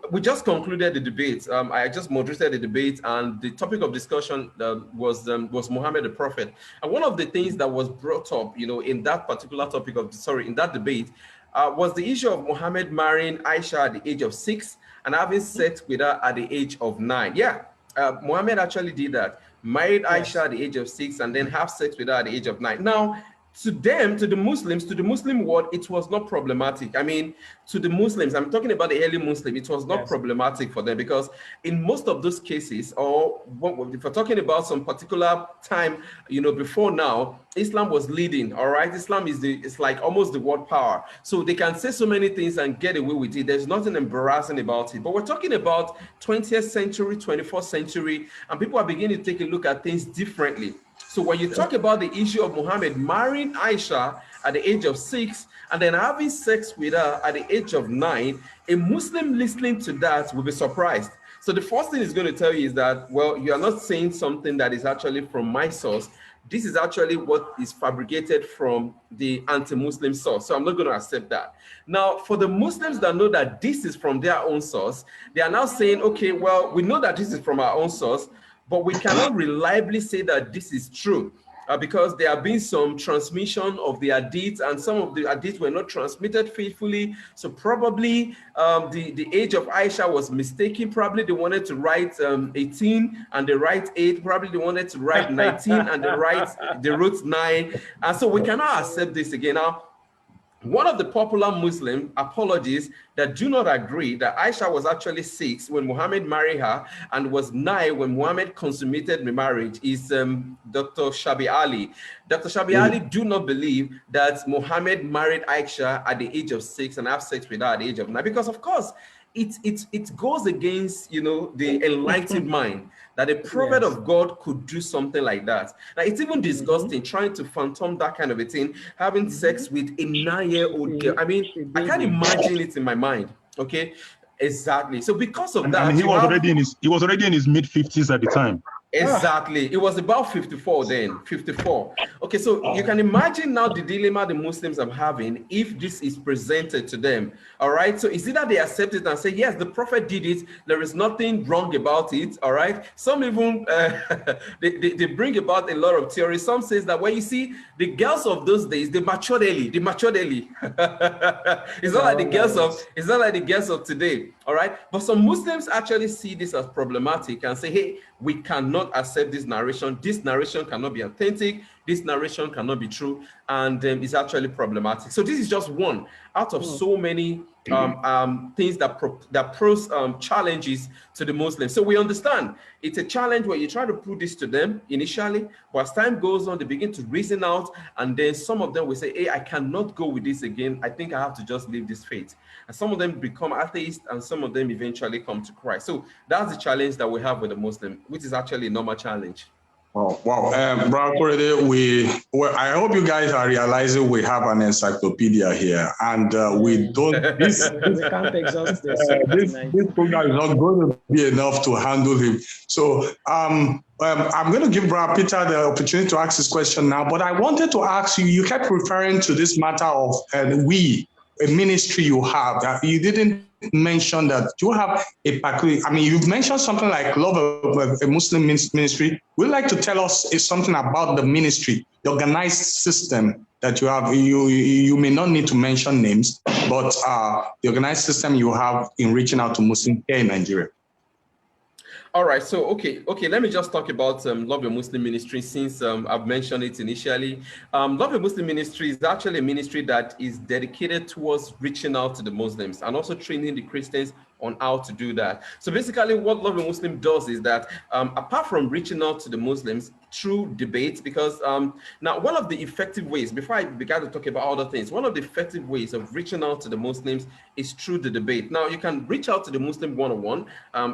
we just concluded the debate. I just moderated the debate, and the topic of discussion was Muhammad the Prophet. And one of the things that was brought up, in that particular topic in that debate, was the issue of Muhammad marrying Aisha at the age of 6 and having sex with her at the age of 9. Yeah, Muhammad actually did that. Married Aisha at the age of 6 and then have sex with her at the age of 9. Now, to them, to the Muslims, to the Muslim world, it was not problematic. I mean, to the Muslims, I'm talking about the early Muslim, it was not problematic for them, because in most of those cases, or if we're talking about some particular time, before now, Islam was leading, all right? Islam is it's like almost the world power. So they can say so many things and get away with it. There's nothing embarrassing about it. But we're talking about 20th century, 21st century, and people are beginning to take a look at things differently. So when you talk about the issue of Muhammad marrying Aisha at the age of 6 and then having sex with her at the age of 9, a Muslim listening to that will be surprised. So the first thing it's going to tell you is that, well, you are not saying something that is actually from my source. This is actually what is fabricated from the anti-Muslim source. So I'm not going to accept that. Now, for the Muslims that know that this is from their own source, they are now saying, okay, well, we know that this is from our own source, but we cannot reliably say that this is true. Because there have been some transmission of the hadith, and some of the hadith were not transmitted faithfully. So probably the age of Aisha was mistaken. Probably they wanted to write 18 and they write 8. Probably they wanted to write 19 and they wrote 9. And so we cannot accept this again. Now, one of the popular Muslim apologists that do not agree that Aisha was actually 6 when Muhammad married her and was 9 when Muhammad consummated the marriage is Dr. Shabi Ali. Dr. Shabi Ali do not believe that Muhammad married Aisha at the age of 6 and have sex with her at the age of 9, because of course it goes against, you know, the enlightened mind that a prophet of God could do something like that. Now, it's even disgusting trying to phantom that kind of a thing, having sex with a 9-year-old girl. I mean, I can't imagine it in my mind. Okay, exactly. So because of that, and he was already in his mid-50s at the time. Exactly. It was about 54 then, 54. Okay, so you can imagine now the dilemma the Muslims are having if this is presented to them. All right, so it's either they accept it and say, yes, the prophet did it, there is nothing wrong about it. All right, some even they bring about a lot of theories. Some says that, well, you see, the girls of those days, they matured early. It's not like the girls of today. All right, but some Muslims actually see this as problematic and say, hey, we cannot accept this narration. This narration cannot be authentic. This narration cannot be true, and it's actually problematic. So this is just one out of so many things that pose challenges to the Muslims. So we understand it's a challenge where you try to put this to them initially, but as time goes on, they begin to reason out, and then some of them will say, hey, I cannot go with this again. I think I have to just leave this faith. And some of them become atheists, and some of them eventually come to Christ. So that's the challenge that we have with the Muslim, which is actually a normal challenge. Wow. Brother Korede, I hope you guys are realizing we have an encyclopedia here, and we don't. We can't exhaust this. This program is not going to be enough to handle him. So I'm going to give Brother Peter the opportunity to ask his question now. But I wanted to ask you. You kept referring to this matter of a ministry you have. You didn't mention that you have a particular, I mean, you've mentioned something like Love of a Muslim Ministry. Would you like to tell us something about the ministry, the organized system that you have? You may not need to mention names, but the organized system you have in reaching out to Muslims here in Nigeria. All right, so okay, let me just talk about Love Your Muslim Ministry, since I've mentioned it initially. Love Your Muslim Ministry is actually a ministry that is dedicated towards reaching out to the Muslims and also training the Christians on how to do that. So basically what Love Your Muslim does is that apart from reaching out to the Muslims through debates, because now one of the effective ways, before I began to talk about other things, one of the effective ways of reaching out to the Muslims is through the debate. Now you can reach out to the Muslim one-on-one.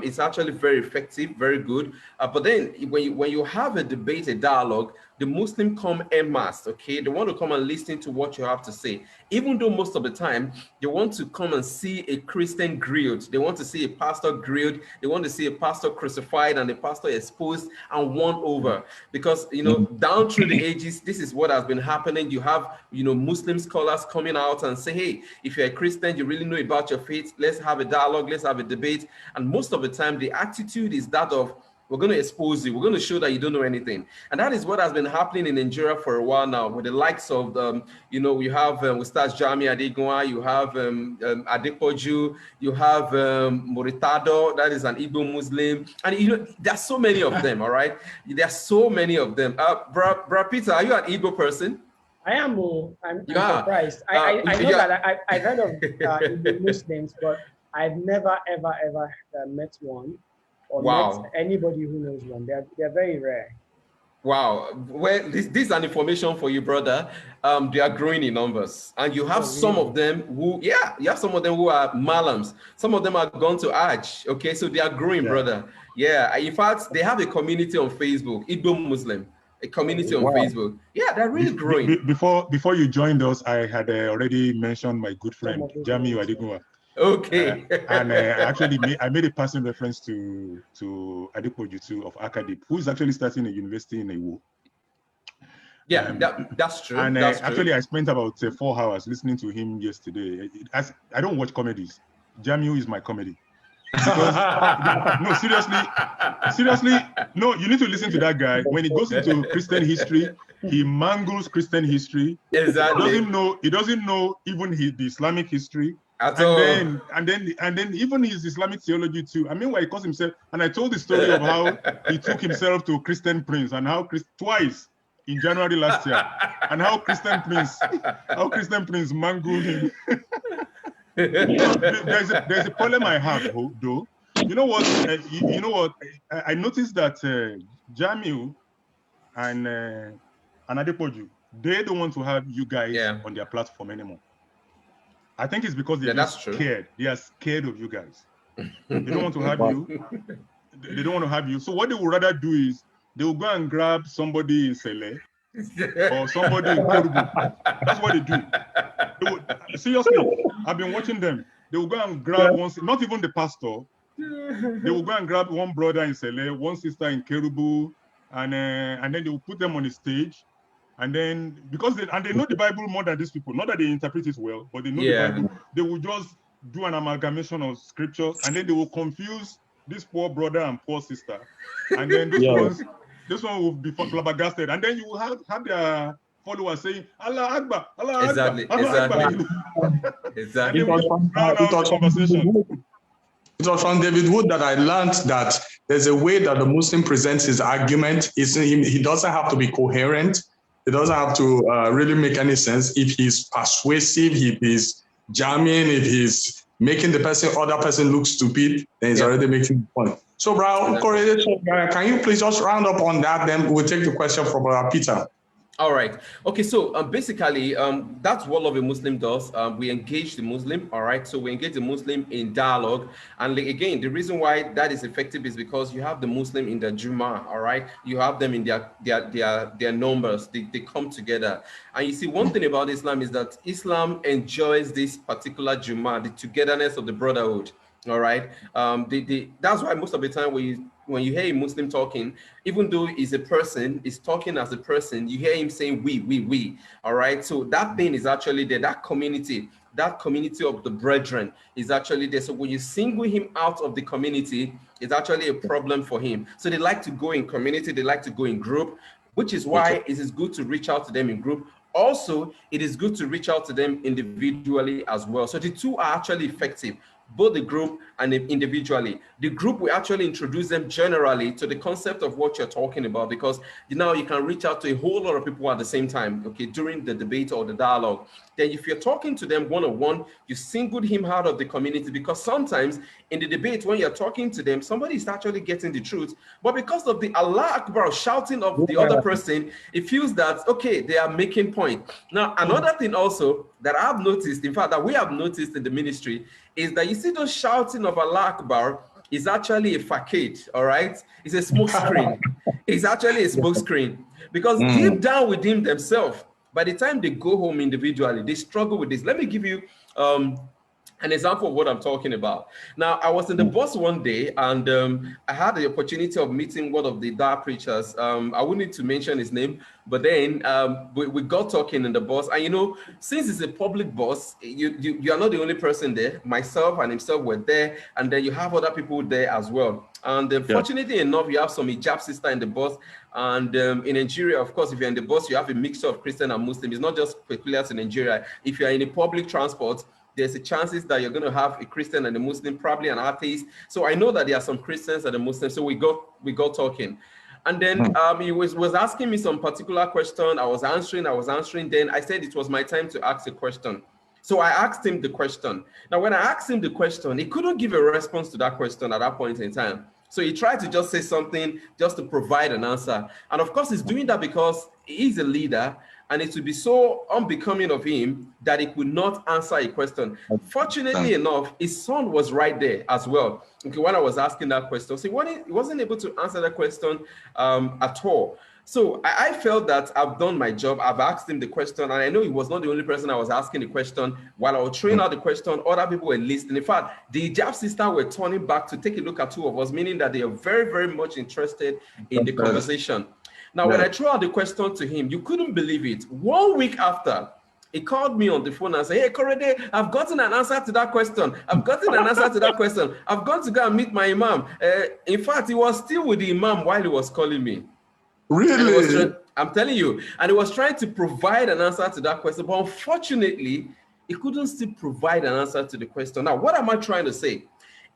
It's actually very effective, very good. But then when you have a debate, a dialogue, the Muslim come en masse, okay? They want to come and listen to what you have to say. Even though most of the time, they want to come and see a Christian grilled. They want to see a pastor grilled. They want to see a pastor crucified and a pastor exposed and won over. Because, you know, down through the ages, this is what has been happening. You have, you know, Muslim scholars coming out and say, hey, if you're a Christian, you really know about your faith, let's have a dialogue, let's have a debate. And most of the time, the attitude is that of, we're going to expose you. We're going to show that you don't know anything. And that is what has been happening in Nigeria for a while now, with the likes of, you know, you have Ustaz Jami Adegunwa, you have Adepoju, you have Moritado, that is an Igbo Muslim. And, you know, there's so many of them, all right? There's so many of them. Bra Peter, are you an Igbo person? I am. I'm surprised. I know that I've heard of Igbo Muslims, but I've never, ever met one. Or met anybody who knows one. They're very rare. Wow. Well, this is an information for you, brother. They are growing in numbers, and you have some of them who, yeah, you have some of them who are malams. Some of them are gone to Hajj. Okay, so they are growing, brother. Yeah. In fact, they have a community on Facebook, Igbo Muslim, a community on Facebook. Yeah, they're really growing. Before you joined us, I had already mentioned my good friend Jamiu Adigunwa. Okay. And actually, I made a passing reference to Adepoju too of Acadip, who is actually starting a university in Iwo. Yeah, that's true. And that's actually, true. I spent about 4 hours listening to him yesterday. I don't watch comedies. Jamiu is my comedy. Because no, seriously, no, you need to listen to that guy. When he goes into Christian history, he mangles Christian history. Exactly. He doesn't know even the Islamic history. And then even his Islamic theology too. I mean, why he calls himself, and I told the story of how he took himself to Christian Prince and how twice in January last year, and how Christian Prince mangled him. There's a problem I have though. You know what? I noticed that Jamiu and Adepoju, they don't want to have you guys on their platform anymore. I think it's because they're just scared. They are scared of you guys. They don't want to have you. They don't want to have you. So what they would rather do is they will go and grab somebody in Sele or somebody in Kerubu. That's what they do. Seriously, I've been watching them. They will go and grab one, not even the pastor. They will go and grab one brother in Sele, one sister in Kerubu, and then they will put them on the stage. And then, because they know the Bible more than these people, not that they interpret it well, but they know the Bible, they will just do an amalgamation of scriptures, and then they will confuse this poor brother and poor sister. And then this one will be flabbergasted. And then you will have their followers saying, Allah Akbar, Allah Akbar, Allah Akbar. Exactly. It was from David Wood that I learned that there's a way that the Muslim presents his argument. He doesn't have to be coherent. It doesn't have to really make any sense. If he's persuasive, if he's jamming, if he's making the other person look stupid, then he's already making the point. So, Korede, can you please just round up on that? Then we'll take the question from Peter. All right. Okay. So basically, that's what Love a Muslim does. We engage the Muslim. All right. So we engage the Muslim in dialogue. And again, the reason why that is effective is because you have the Muslim in the Juma. All right. You have them in their numbers. They come together. And you see, one thing about Islam is that Islam enjoys this particular Juma, the togetherness of the brotherhood. All right. That's why most of the time when you hear a Muslim talking, even though he's a person, is talking as a person, you hear him saying we. All right. So that thing is actually there. That community of the brethren is actually there. So when you single him out of the community, it's actually a problem for him. So they like to go in community, they like to go in group, which is why it is good to reach out to them in group. Also, it is good to reach out to them individually as well. So the two are actually effective, both the group and individually. The group will actually introduce them generally to the concept of what you're talking about, because now you can reach out to a whole lot of people at the same time, okay, during the debate or the dialogue. Then if you're talking to them one-on-one, you singled him out of the community, because sometimes in the debate, when you're talking to them, somebody is actually getting the truth, but because of the Allah Akbar shouting of the other person, it feels that, okay, they are making point. Now, another thing also that I've noticed, in fact, that we have noticed in the ministry, is that you see those shouting of Allah Akbar is actually a facade, all right? It's a smoke screen. It's actually a smoke screen, because deep down within themselves, by the time they go home individually, they struggle with this. Let me give you an example of what I'm talking about. Now, I was in the bus one day, and I had the opportunity of meeting one of the Dar preachers. I wouldn't need to mention his name, but then we got talking in the bus. And, you know, since it's a public bus, you are not the only person there. Myself and himself were there, and then you have other people there as well. And fortunately enough, you have some hijab sister in the bus. And in Nigeria, of course, if you're in the bus, you have a mixture of Christian and Muslim. It's not just peculiar to Nigeria. If you're in a public transport, there's a chances that you're going to have a Christian and a Muslim, probably an atheist. So I know that there are some Christians and a Muslim. So we got talking. And then he was asking me some particular question. I was answering. Then I said it was my time to ask a question. So I asked him the question. Now, when I asked him the question, he couldn't give a response to that question at that point in time. So he tried to just say something just to provide an answer. And of course, he's doing that because he's a leader, and it would be so unbecoming of him that he could not answer a question. Fortunately enough, his son was right there as well. Okay, when I was asking that question, so he wasn't able to answer that question at all. So I felt that I've done my job. I've asked him the question, and I know he was not the only person I was asking the question. While I was throwing out the question, other people were listening. In fact, the Hijab sisters were turning back to take a look at two of us, meaning that they are very, very much interested in the conversation. Now, when I threw out the question to him, you couldn't believe it. 1 week after, he called me on the phone and said, "Hey, Korede, I've gotten an answer to that question. I've gotten an answer to that question. I've gone to go and meet my imam." In fact, he was still with the imam while he was calling me. Really? I'm telling you. And he was trying to provide an answer to that question. But unfortunately, he couldn't still provide an answer to the question. Now, what am I trying to say?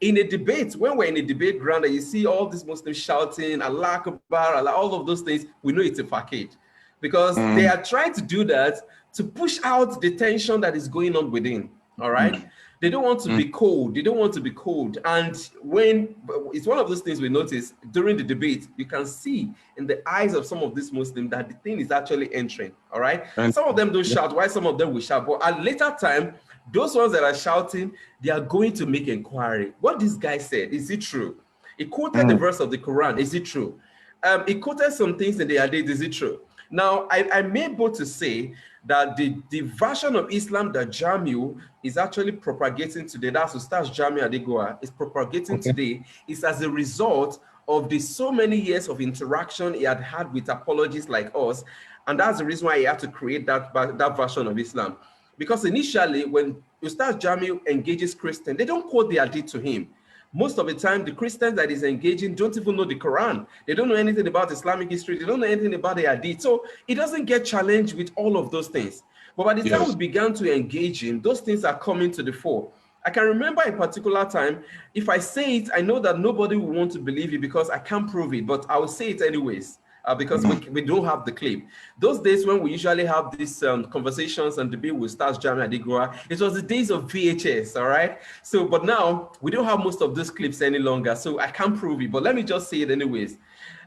In a debate, when we're in a debate ground and you see all these Muslims shouting, Allah Akbar, Allah, all of those things, we know it's a facade. Because they are trying to do that to push out the tension that is going on within. All right? They don't want to be cold. They don't want to be cold. And when it's one of those things we notice during the debate, you can see in the eyes of some of these Muslims that the thing is actually entering. All right. And some of them don't shout, while some of them will shout. But at later time, those ones that are shouting, they are going to make inquiry. What this guy said, is it true? He quoted the verse of the Quran. Is it true? He quoted some things in the Hadith. Is it true? Now, I'm able to say that the version of Islam that Jamiu is actually propagating today, that's Ustaz Jamiu Adegoa, is propagating today, is as a result of the so many years of interaction he had with apologists like us. And that's the reason why he had to create that version of Islam. Because initially, when Ustaz Jamiu engages Christians, they don't quote the Hadith to him. Most of the time, the Christians that is engaging don't even know the Quran. They don't know anything about Islamic history. They don't know anything about the Hadith. So it doesn't get challenged with all of those things. But by the time we began to engage him, those things are coming to the fore. I can remember a particular time, if I say it, I know that nobody will want to believe it because I can't prove it, but I will say it anyways. Because we don't have the clip. Those days when we usually have these conversations and debate with Stars Jamiu Adegoa, it was the days of VHS, all right? So, but now we don't have most of those clips any longer, so I can't prove it, but let me just say it anyways.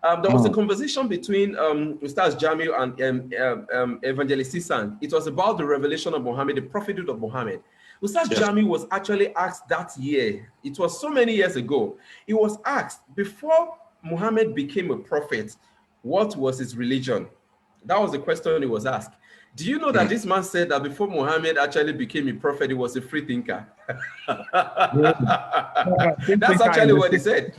There was a conversation between Ustaz Jamiu and Evangelist Sisan. It was about the revelation of Muhammad, the prophethood of Muhammad. Ustaz Jamiu was actually asked that year, it was so many years ago, he was asked, before Muhammad became a prophet, what was his religion? That was the question he was asked. Do you know that this man said that before Muhammad actually became a prophet, he was a free thinker? That's actually what he said.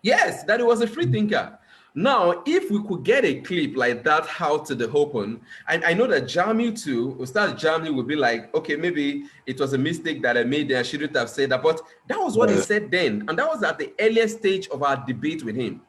Yes, that he was a free thinker. Now, if we could get a clip like that out to the open, I know that Jamiu too, Ustaz Jamiu would be like, okay, maybe it was a mistake that I made there, I shouldn't have said that, but that was what he said then. And that was at the earliest stage of our debate with him.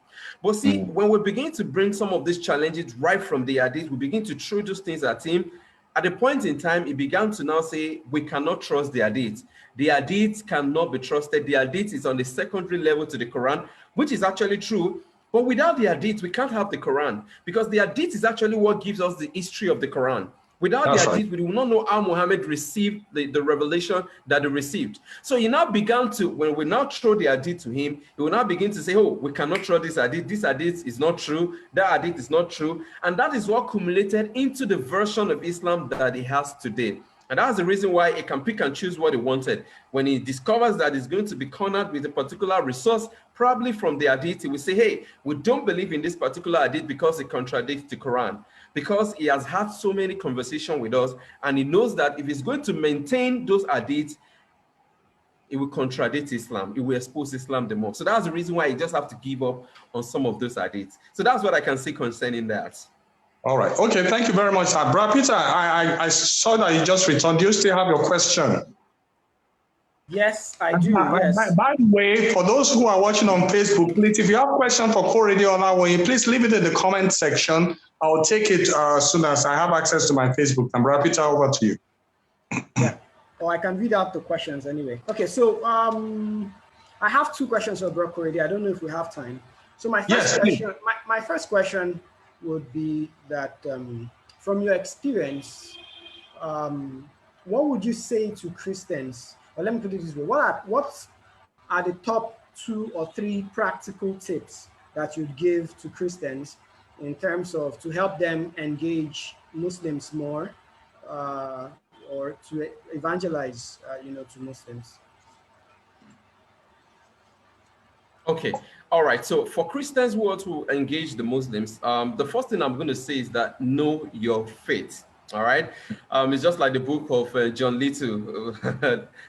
But see, when we begin to bring some of these challenges right from the Hadith, we begin to throw those things at him. At a point in time, he began to now say, we cannot trust the Hadith. The Hadith cannot be trusted. The Hadith is on the secondary level to the Quran, which is actually true. But without the Hadith, we can't have the Quran, because the Hadith is actually what gives us the history of the Quran. Without the Hadith, we will not know how Muhammad received the revelation that he received. So he now began to, when we now throw the Hadith to him, he will now begin to say, oh, we cannot throw this Hadith is not true, that Hadith is not true. And that is what accumulated into the version of Islam that he has today. And that's the reason why he can pick and choose what he wanted. When he discovers that he's going to be cornered with a particular resource, probably from the Hadith, he will say, hey, we don't believe in this particular Hadith because it contradicts the Quran. Because he has had so many conversations with us, and he knows that if he's going to maintain those Hadiths, it will contradict Islam. It will expose Islam the more. So that's the reason why you just have to give up on some of those Hadiths. So that's what I can say concerning that. All right. Okay. Thank you very much. Brother Peter, I saw that you just returned. Do you still have your question? Yes, I do. Yes. By the way, for those who are watching on Facebook, please, if you have a question for Korede or Olawoyin, please leave it in the comment section. I'll take it as soon as I have access to my Facebook. And Brother Peter, over to you. Yeah. Or I can read out the questions anyway. Okay. So I have two questions for Brother Korede. I don't know if we have time. So my first question, my first question would be that from your experience, what would you say to Christians? Or let me put it this way: what are the top 2 or 3 practical tips that you'd give to Christians in terms of to help them engage Muslims more, or to evangelize, to Muslims? Okay. All right. So for Christians who want to engage the Muslims, the first thing I'm going to say is that know your faith. All right. It's just like the book of John Little.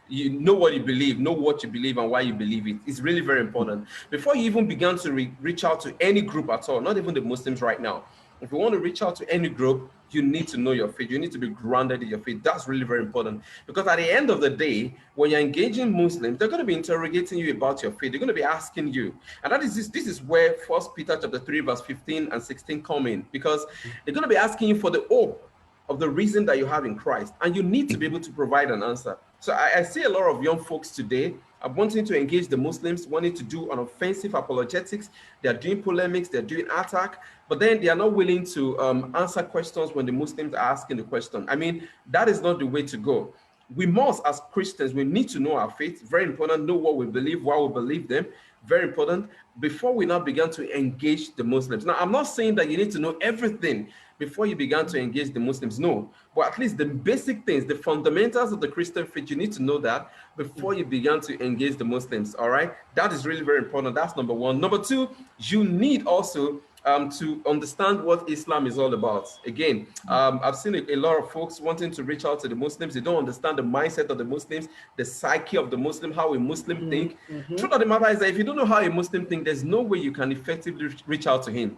You know what you believe, know what you believe and why you believe it. It's really very important. Before you even begin to reach out to any group at all, not even the Muslims right now. If you want to reach out to any group, you need to know your faith. You need to be grounded in your faith. That's really very important. Because at the end of the day, when you're engaging Muslims, they're going to be interrogating you about your faith. They're going to be asking you. And that is this is where 1 Peter chapter 3, verse 15 and 16 come in. Because they're going to be asking you for the hope of the reason that you have in Christ. And you need to be able to provide an answer. So I see a lot of young folks today are wanting to engage the Muslims, wanting to do an offensive apologetics. They're doing polemics, they're doing attack, but then they are not willing to answer questions when the Muslims are asking the question. I mean, that is not the way to go. We must, as Christians, we need to know our faith. Very important, know what we believe, why we believe them. Very important, before we now begin to engage the Muslims. Now, I'm not saying that you need to know everything before you begin to engage the Muslims, no. But at least the basic things, the fundamentals of the Christian faith, you need to know that before you begin to engage the Muslims, all right? That is really very important. That's number one. Number two, you need also to understand what Islam is all about. Again, I've seen a lot of folks wanting to reach out to the Muslims. They don't understand the mindset of the Muslims, the psyche of the Muslim, how a Muslim think. Truth of the matter is that if you don't know how a Muslim think, there's no way you can effectively reach out to him.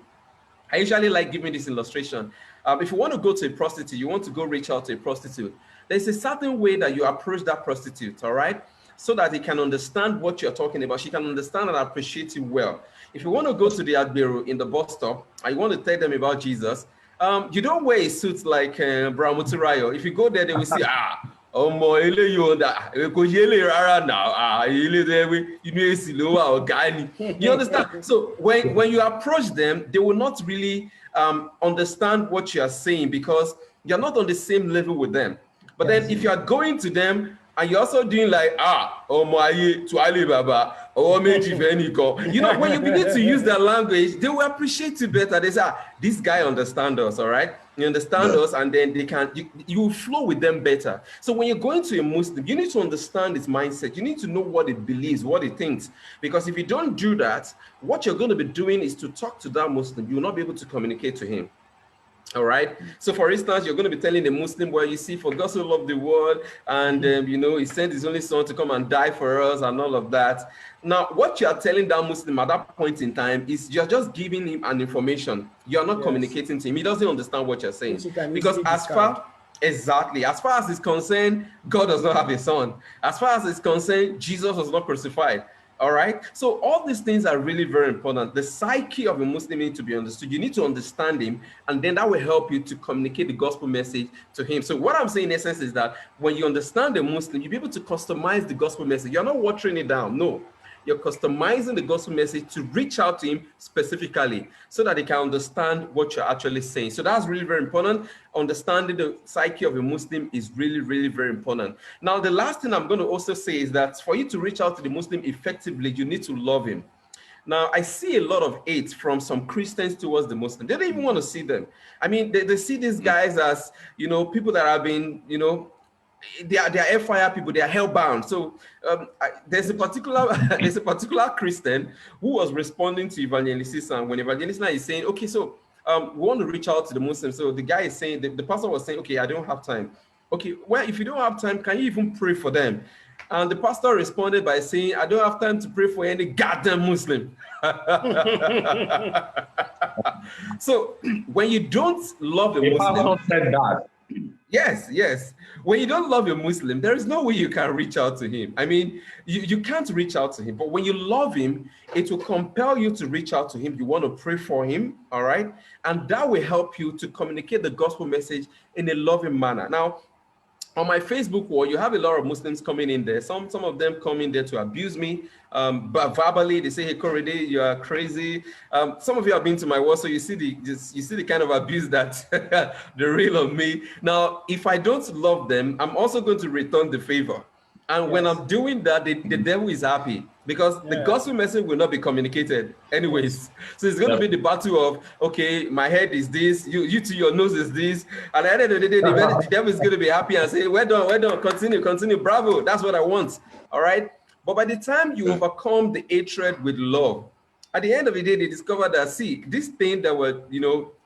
I usually like giving this illustration. If you want to go to a prostitute, you want to go reach out to a prostitute, there's a certain way that you approach that prostitute, all right? So that he can understand what you're talking about. She can understand and appreciate you well. If you want to go to the Agberu in the bus stop and you want to tell them about Jesus, you don't wear a suit like Brown Muturayo. If you go there, they will see, you understand? So when you approach them, they will not really understand what you are saying because you're not on the same level with them. But then if you are going to them and you're also doing like, to Alibaba, when you begin to use their language, they will appreciate you better. They say, this guy understands us, all right? You understand us, and then you will flow with them better. So when you're going to a Muslim, you need to understand his mindset. You need to know what he believes, what he thinks. Because if you don't do that, what you're going to be doing is to talk to that Muslim. You will not be able to communicate to him. All right. So, for instance, you're going to be telling the Muslim, well, you see, for God so loved the world, and he sent his only son to come and die for us, and all of that. Now, what you are telling that Muslim at that point in time is you're just giving him an information. You're not communicating to him. He doesn't understand what you're saying because as far as it's concerned, God does not have a son. As far as it's concerned, Jesus was not crucified. All right. So all these things are really very important. The psyche of a Muslim needs to be understood. You need to understand him, and then that will help you to communicate the gospel message to him. So what I'm saying in essence is that when you understand the Muslim, you'll be able to customize the gospel message. You're not watering it down. No. You're customizing the gospel message to reach out to him specifically so that he can understand what you're actually saying. So that's really very important. Understanding the psyche of a Muslim is really, really very important. Now, the last thing I'm going to also say is that for you to reach out to the Muslim effectively, you need to love him. Now, I see a lot of hate from some Christians towards the Muslim. They don't even want to see them. I mean, they see these guys as, people that have been, they are fire people. They are hellbound. So there's a particular Christian who was responding to Evangelist, and when Evangelist is saying, okay, so we want to reach out to the Muslims. So the guy is saying, the pastor was saying, okay, I don't have time. Okay, well, if you don't have time, can you even pray for them? And the pastor responded by saying, I don't have time to pray for any goddamn Muslim. So when you don't love a Muslim, the pastor said that. Yes. When you don't love a Muslim, there is no way you can reach out to him. I mean, you can't reach out to him. But when you love him, it will compel you to reach out to him. You want to pray for him, all right? And that will help you to communicate the gospel message in a loving manner. Now, on my Facebook wall, you have a lot of Muslims coming in there. Some of them come in there to abuse me, but verbally they say, "Hey, Korede, you are crazy." Some of you have been to my wall, so you see the kind of abuse that they rail on me. Now, if I don't love them, I'm also going to return the favor. And when I'm doing that, the devil is happy because the gospel message will not be communicated anyways. So it's going to be the battle of, okay, my head is this, you to your nose is this. And at the end of the day, the devil is going to be happy and say, well done, continue, bravo, that's what I want. All right. But by the time you overcome the hatred with love, at the end of the day, they discover that, see, this thing that were,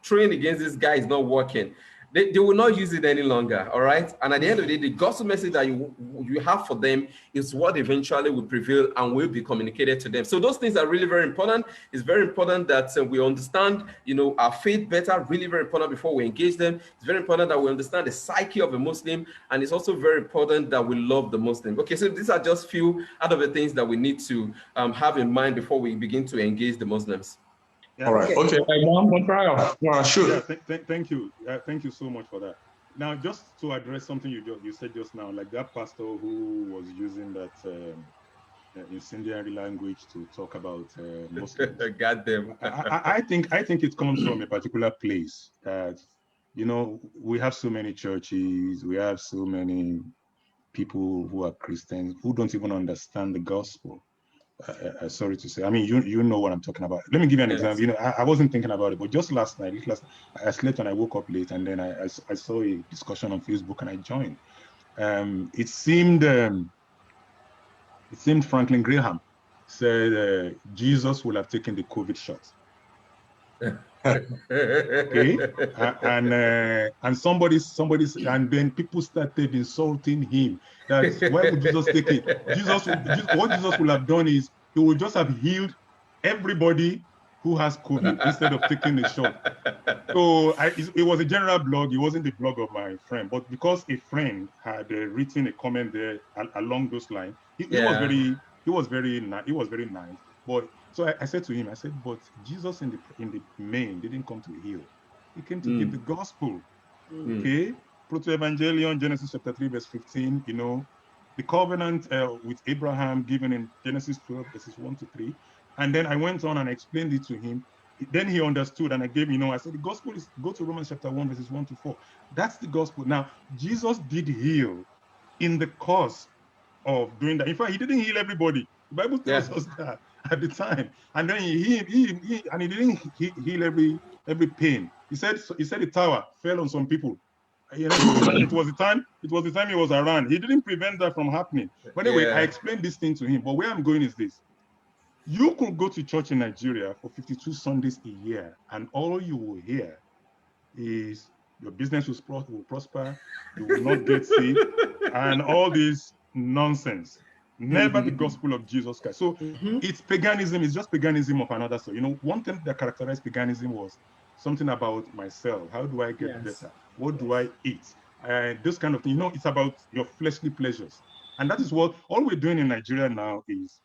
trained against this guy is not working. They will not use it any longer, all right? And at the end of the day, the gospel message that you have for them is what eventually will prevail and will be communicated to them. So those things are really very important. It's very important that we understand, our faith better, really very important before we engage them. It's very important that we understand the psyche of a Muslim, and it's also very important that we love the Muslim. Okay, so these are just few out of the things that we need to have in mind before we begin to engage the Muslims. Yeah. All right. Okay. One trial. Sure. Yeah, thank you. Thank you so much for that. Now, just to address something you said just now, like that pastor who was using that incendiary language to talk about Muslims. Got them. I think it comes from a particular place that, we have so many churches, we have so many people who are Christians who don't even understand the gospel. Sorry to say. I mean, you know what I'm talking about. Let me give you an example. I wasn't thinking about it, but just last night, I slept and I woke up late, and then I saw a discussion on Facebook and I joined. It seemed Franklin Graham said Jesus will have taken the COVID shot. Okay, and somebody, and then people started insulting him. That why would Jesus take it? What Jesus would have done is he would just have healed everybody who has COVID instead of taking the shot. So it was a general blog. It wasn't the blog of my friend, but because a friend had written a comment there along those lines, he was very nice. But so I said to him, I said, but Jesus in the main didn't come to heal. He came to give the gospel. Okay? Proto-Evangelion, Genesis chapter 3, verse 15, the covenant with Abraham given in Genesis 12, verses 1 to 3. And then I went on and explained it to him. Then he understood, and I gave, I said, the gospel is, go to Romans chapter 1, verses 1 to 4. That's the gospel. Now, Jesus did heal in the course of doing that. In fact, he didn't heal everybody. The Bible tells us that at the time. And then he didn't heal every pain. He said the tower fell on some people. It was the time he was around. He didn't prevent that from happening. But anyway, I explained this thing to him. But where I'm going is this. You could go to church in Nigeria for 52 Sundays a year, and all you will hear is your business will prosper, you will not get sick, and all this nonsense. Never the gospel of Jesus Christ. So it's paganism. It's just paganism of another sort. One thing that characterized paganism was something about myself. How do I get better? What do I eat? This kind of thing. It's about your fleshly pleasures. And that is what all we're doing in Nigeria now is,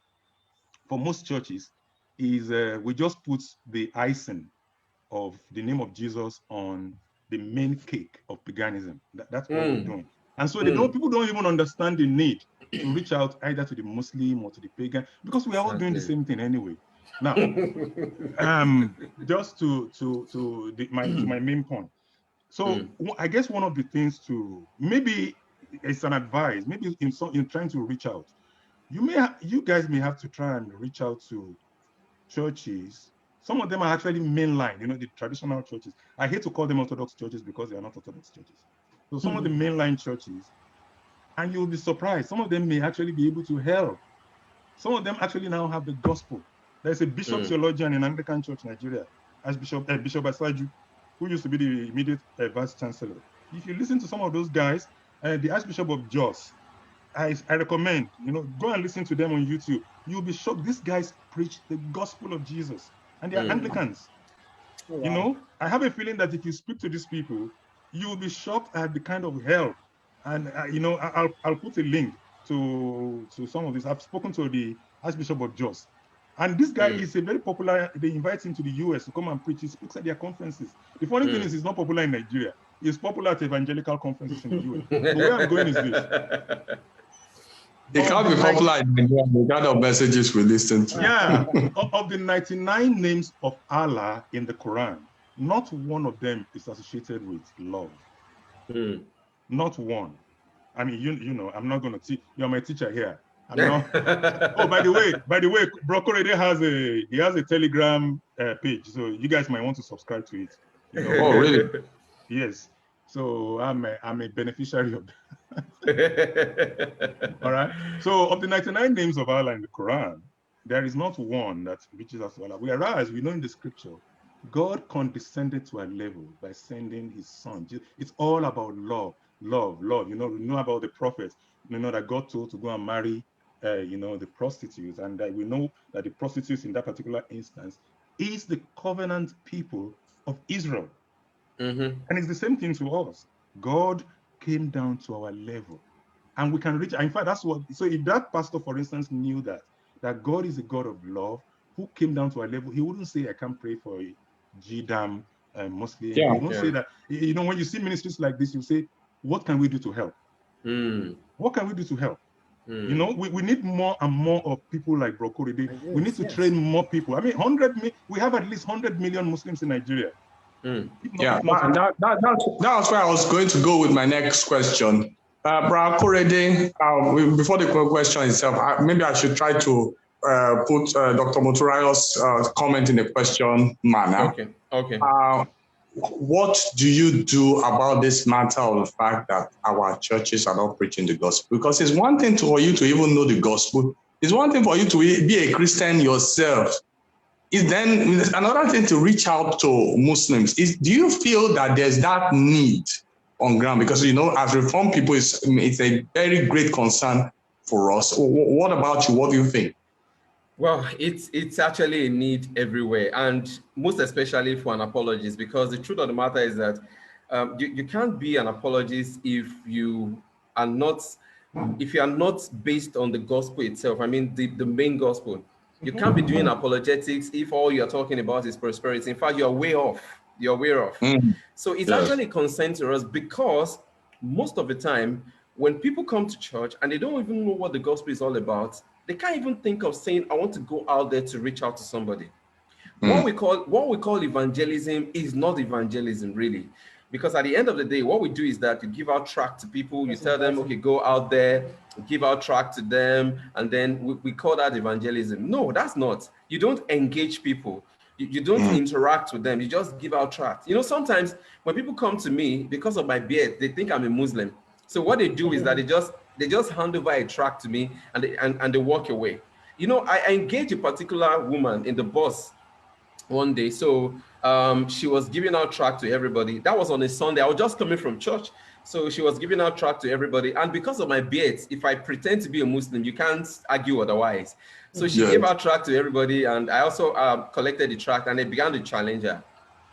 for most churches, is we just put the icing of the name of Jesus on the main cake of paganism. That's what we're doing. And so people don't even understand the need to reach out either to the Muslim or to the pagan, because we are all doing the same thing anyway. Now, just to my main point. So I guess one of the things maybe it's an advice, maybe in trying to reach out, you guys may have to try and reach out to churches. Some of them are actually mainline, the traditional churches. I hate to call them Orthodox churches because they are not Orthodox churches. So some of the mainline churches, and you'll be surprised, some of them may actually be able to help. Some of them actually now have the gospel. There's a bishop theologian in Anglican Church, Nigeria, Bishop Asaju, who used to be the immediate vice chancellor. If you listen to some of those guys, the Archbishop of Jos, I recommend, go and listen to them on YouTube. You'll be shocked. These guys preach the gospel of Jesus, and they are Anglicans. Oh, wow. I have a feeling that if you speak to these people, you'll be shocked at the kind of help. And I'll put a link to some of this. I've spoken to the Archbishop of Jos, and this guy is a very popular. They invite him to the US to come and preach. He speaks at their conferences. The funny thing is, he's not popular in Nigeria. He's popular at evangelical conferences in the US. But where I'm going is this. It can't be popular in Nigeria, the kind of messages we listen to. Yeah, of the 99 names of Allah in the Quran, not one of them is associated with love. Not one. I mean, you know, I'm not going to teach. You're my teacher here. I'm not. Oh, by the way, Bro Korede has a Telegram page, so you guys might want to subscribe to it. You know, oh, really? Yes. So I'm a beneficiary of that. All right. So of the 99 names of Allah in the Quran, there is not one that reaches us to Allah. Whereas we know in the scripture, God condescended to our level by sending his son. It's all about love. You know, we know about the prophets. We know that God told to go and marry, you know, the prostitutes, and that we know that the prostitutes in that particular instance is the covenant people of Israel. And it's the same thing to us. God came down to our level, and we can reach. In fact, that's what. So if that pastor, for instance, knew that God is a God of love who came down to our level, he wouldn't say, "I can't pray for a G-Dam Muslim." Yeah. He won't say that. You know, when you see ministries like this, you say, "What can we do to help? What can we do to help?" You know, we need more and more of people like Bro Korede. We need to train more people. I mean, we have at least 100 million Muslims in Nigeria. Yeah, that's where I was going to go with my next question. Bro Korede, before the question itself, maybe I should try to put Dr. Moturayo's comment in the question manner. Okay. What do you do about this matter of the fact that our churches are not preaching the gospel? Because it's one thing for you to even know the gospel. It's one thing for you to be a Christian yourself. Is then another thing to reach out to Muslims. Do you feel that there's that need on ground? Because, you know, as Reformed people, it's a very great concern for us. What about you? What do you think? Well, it's actually a need everywhere, and most especially for an apologist, because the truth of the matter is that you can't be an apologist if you are not based on the gospel itself. I mean, the main gospel. You can't be doing apologetics if all you're talking about is prosperity. In fact, you're way off. So it's actually a concern to us, because most of the time when people come to church and they don't even know what the gospel is all about, they can't even think of saying, I want to go out there to reach out to somebody. What we call evangelism is not evangelism, really. Because at the end of the day, what we do is that you give out tract to people, you tell them, okay, go out there, give out tract to them, and then we call that evangelism. No, that's not. You don't engage people. You don't interact with them. You just give out tract. You know, sometimes when people come to me because of my beard, they think I'm a Muslim. So what they do is that they just hand over a tract to me and they walk away. You know, I engage a particular woman in the bus one day. So she was giving out tract to everybody. That was on a Sunday. I was just coming from church. So she was giving out tract to everybody. And because of my beard, if I pretend to be a Muslim, you can't argue otherwise. So she gave out tract to everybody. And I also collected the tract, and I began to challenge her.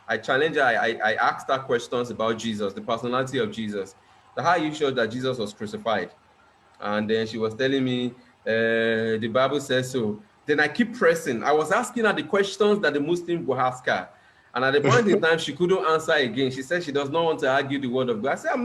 I asked her questions about Jesus, the personality of Jesus. So how are you sure that Jesus was crucified? And then she was telling me, the Bible says so. Then I keep pressing. I was asking her the questions that the Muslim will ask her. And at the point in time, she couldn't answer again. She said she does not want to argue the word of God. I said,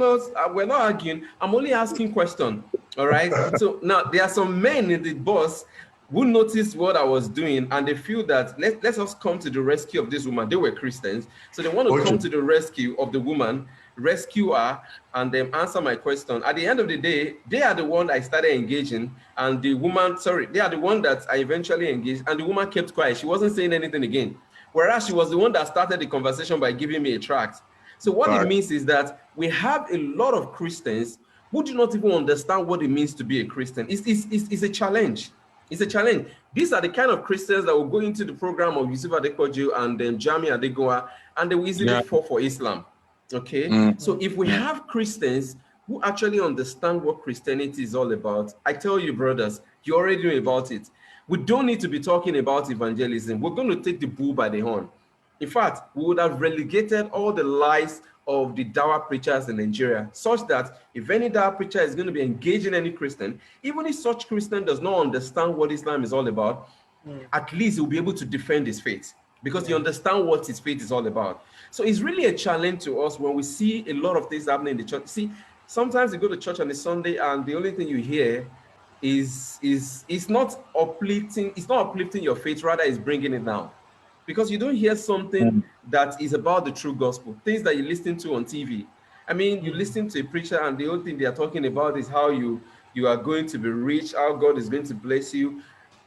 we're not arguing. I'm only asking questions. All right. So now there are some men in the bus who noticed what I was doing, and they feel that let us come to the rescue of this woman. They were Christians. So they want to come to the rescue of the woman, rescue her, and then answer my question. At the end of the day, they are the one I started engaging, and the woman, they are the one that I eventually engaged, and the woman kept quiet. She wasn't saying anything again. Whereas she was the one that started the conversation by giving me a tract. So what it means is that we have a lot of Christians who do not even understand what it means to be a Christian. It's a challenge. It's a challenge. These are the kind of Christians that will go into the program of Yusuf Adekoju and then Jami Adegoa, and they will easily fall for Islam. Okay? So if we have Christians who actually understand what Christianity is all about, I tell you, brothers, you already know about it. We don't need to be talking about evangelism. We're going to take the bull by the horn. In fact, we would have relegated all the lies of the Dawa preachers in Nigeria, such that if any Dawa preacher is going to be engaging any Christian, even if such Christian does not understand what Islam is all about, at least he'll be able to defend his faith, because he understands what his faith is all about. So it's really a challenge to us when we see a lot of things happening in the church. See, sometimes you go to church on a Sunday and the only thing you hear is not uplifting. It's not uplifting your faith, rather it's bringing it down, because you don't hear something that is about the true gospel, things that you listen to on TV. I mean, you listen to a preacher and the only thing they are talking about is how you are going to be rich, how God is going to bless you.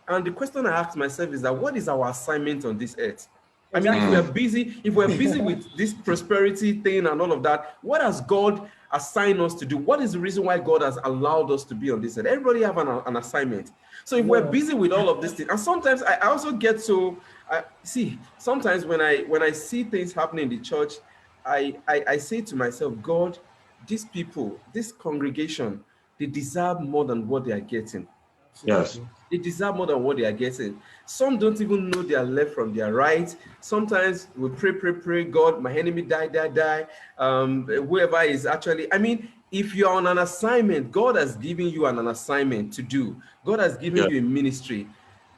And the question I ask myself is that what is our assignment on this earth? I mean, if we're busy with this prosperity thing and all of that, what has God assigned us to do? What is the reason why God has allowed us to be on this earth? Everybody have an assignment. So if we're busy with all of this thing, and sometimes I also get so, sometimes when I see things happening in the church, I say to myself, God, these people, this congregation, they deserve more than what they are getting. Yes. They deserve more than what they are getting. Some don't even know their left from their right. Sometimes we pray, God, my enemy die. Whoever is actually, I mean, if you're on an assignment, God has given you an assignment to do. God has given you a ministry.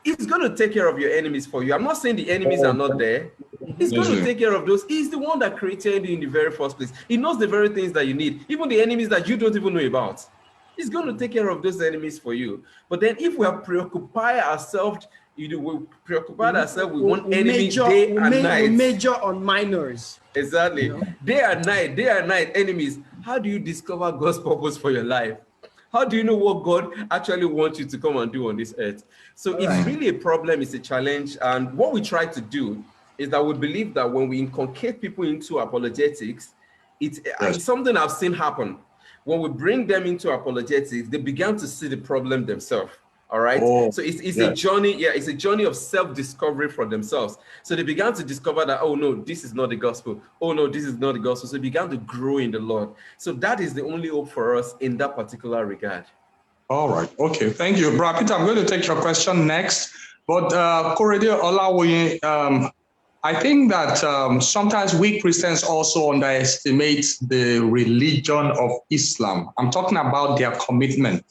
He's going to take care of your enemies for you. I'm not saying the enemies are not there. He's going to take care of those. He's the one that created you in the very first place. He knows the very things that you need, even the enemies that you don't even know about. He's going to take care of those enemies for you. But then if we are preoccupied ourselves, we preoccupied ourselves with one enemy day and night. We major on minors. Exactly. You know? Day and night enemies. How do you discover God's purpose for your life? How do you know what God actually wants you to come and do on this earth? So it's really a problem, it's a challenge. And what we try to do is that we believe that when we inculcate people into apologetics, it's something I've seen happen. When we bring them into apologetics, they began to see the problem themselves. All right. So it's a journey. Yeah, it's a journey of self-discovery for themselves. So they began to discover that, oh no, this is not the gospel. Oh no, this is not the gospel. So they began to grow in the Lord. So that is the only hope for us in that particular regard. All right. Okay. Thank you, Brother Peter. I'm going to take your question next. But Korede, Olawoyin, I think that sometimes we Christians also underestimate the religion of Islam. I'm talking about their commitment.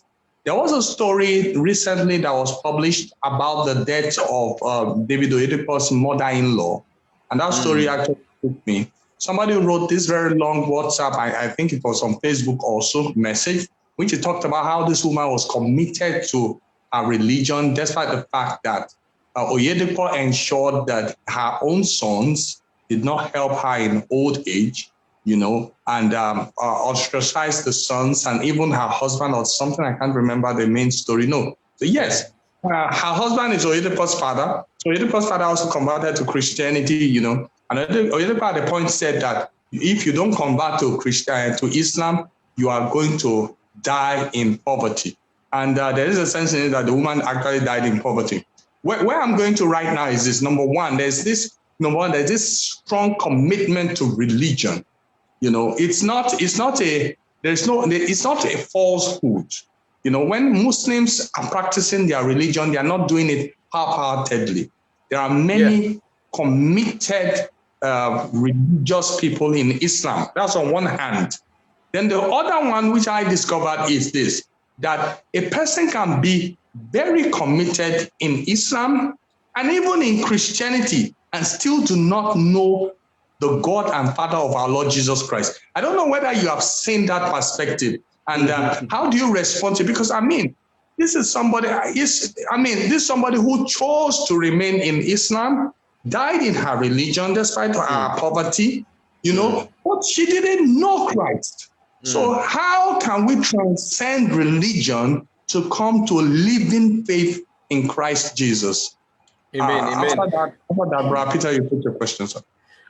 There was a story recently that was published about the death of David Oyedepo's mother-in-law. And that story actually took me. Somebody wrote this very long WhatsApp, I think it was on Facebook also, message, which he talked about how this woman was committed to her religion, despite the fact that Oyedepo ensured that her own sons did not help her in old age, you know, and ostracized the sons and even her husband or something. I can't remember the main story. No. So yes, her husband is Oyedepo's father. So Oyedepo's father also converted to Christianity, you know. And Oyedepo at the point said that if you don't convert to Islam, you are going to die in poverty. And there is a sense in it that the woman actually died in poverty. Where I'm going to right now is this. Number one, there's this strong commitment to religion. You know, it's not a falsehood. You know, when Muslims are practicing their religion, they are not doing it half-heartedly. There are many committed religious people in Islam. That's on one hand. Then the other one, which I discovered, is this, that a person can be very committed in Islam and even in Christianity and still do not know the God and Father of our Lord Jesus Christ. I don't know whether you have seen that perspective and how do you respond to it? Because I mean, this is somebody who chose to remain in Islam, died in her religion despite her poverty, you know, but she didn't know Christ. So how can we transcend religion to come to a living faith in Christ Jesus? Amen. After that, Brother Peter, you put your question, sir.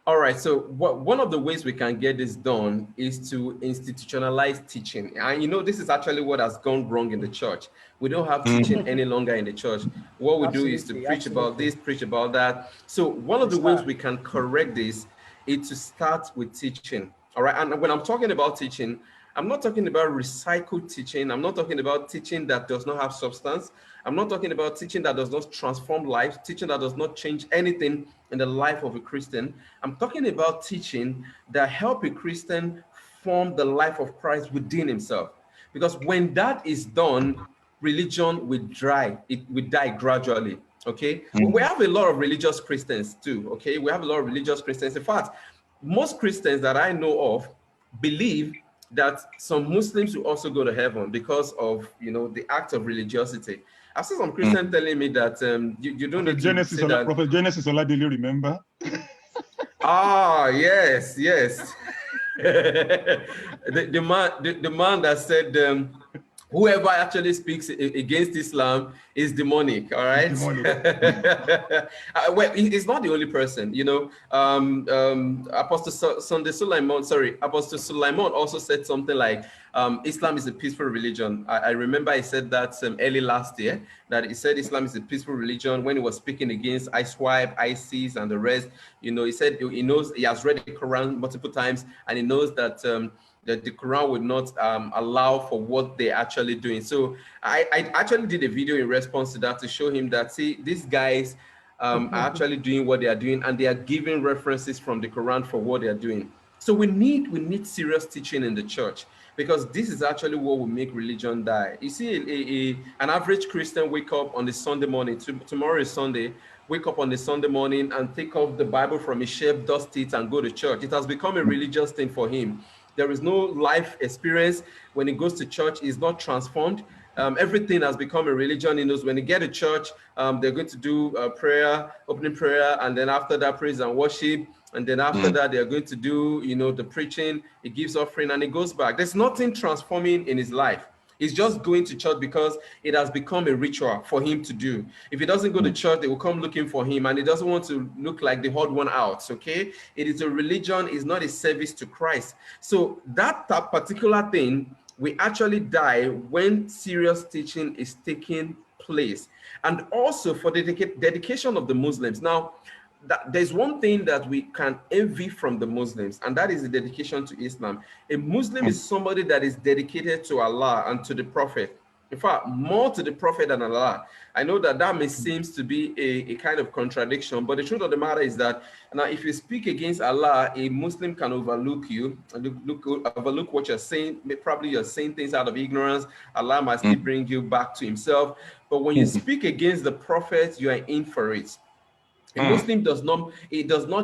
All right. So one of the ways we can get this done is to institutionalize teaching. And you know, this is actually what has gone wrong in the church. We don't have teaching any longer in the church. What we do is to preach about this, preach about that. So one of the ways we can correct this is to start with teaching. All right. And when I'm talking about teaching, I'm not talking about recycled teaching. I'm not talking about teaching that does not have substance. I'm not talking about teaching that does not transform life, teaching that does not change anything in the life of a Christian. I'm talking about teaching that help a Christian form the life of Christ within himself. Because when that is done, religion will die. It will die gradually. Okay. We have a lot of religious Christians too. Okay. We have a lot of religious Christians. In fact, most Christians that I know of believe that some Muslims will also go to heaven because of, you know, the act of religiosity. I saw some Christian telling me that you don't need Genesis, to say that. Prophet Genesis Oladili, remember? Ah, yes. the man that said, whoever actually speaks against Islam is demonic, all right? Well, he's not the only person, you know. Apostle Sulaiman also said something like, Islam is a peaceful religion. I remember he said that early last year, that he said Islam is a peaceful religion when he was speaking against ISWAP, ISIS, and the rest. You know, he said he knows, he has read the Quran multiple times, and he knows that that the Quran would not allow for what they're actually doing. So I actually did a video in response to that to show him that, see, these guys are actually doing what they are doing, and they are giving references from the Quran for what they are doing. So we need serious teaching in the church, because this is actually what will make religion die. You see, an average Christian wake up on the Sunday morning, tomorrow is Sunday, wake up on the Sunday morning and take off the Bible from his shelf, dust it, and go to church. It has become a religious thing for him. There is no life experience. When he goes to church, he's not transformed. Everything has become a religion. He knows when they get to church, they're going to do prayer, opening prayer, and then after that, praise and worship. And then after that, they're going to do, you know, the preaching. He gives offering and he goes back. There's nothing transforming in his life. He's just going to church because it has become a ritual for him to do. If he doesn't go to church, they will come looking for him, and he doesn't want to look like the odd one out, okay? It is a religion, it's not a service to Christ. So that particular thing will actually die when serious teaching is taking place. And also for the dedication of the Muslims. Now, there's one thing that we can envy from the Muslims, and that is the dedication to Islam. A Muslim is somebody that is dedicated to Allah and to the Prophet. In fact, more to the Prophet than Allah. I know that may seems to be a kind of contradiction, but the truth of the matter is that now if you speak against Allah, a Muslim can overlook you, overlook what you're saying. Probably you're saying things out of ignorance. Allah might still bring you back to himself. But when you speak against the Prophet, you are in for it. A Muslim does not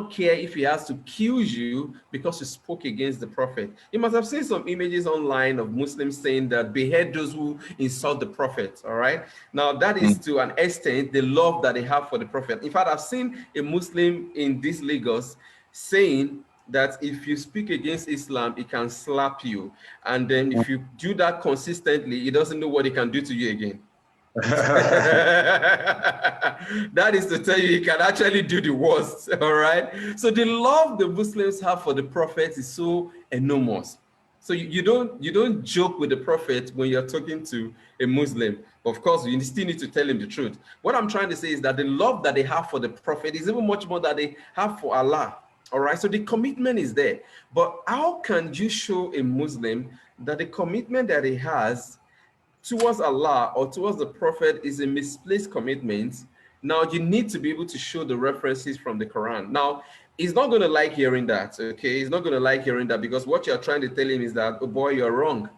care if he has to kill you because you spoke against the Prophet. You must have seen some images online of Muslims saying that behead those who insult the Prophet, all right? Now, that is to an extent the love that they have for the Prophet. In fact, I've seen a Muslim in this Lagos saying that if you speak against Islam, it can slap you. And then if you do that consistently, he doesn't know what he can do to you again. That is to tell you, he can actually do the worst. All right. So the love the Muslims have for the Prophet is so enormous. So you don't joke with the Prophet when you're talking to a Muslim. Of course, you still need to tell him the truth. What I'm trying to say is that the love that they have for the Prophet is even much more that they have for Allah. All right. So the commitment is there. But how can you show a Muslim that the commitment that he has towards Allah or towards the Prophet is a misplaced commitment? Now you need to be able to show the references from the Quran. Now he's not going to like hearing that, okay? He's not going to like hearing that, because what you're trying to tell him is that, oh boy, you're wrong.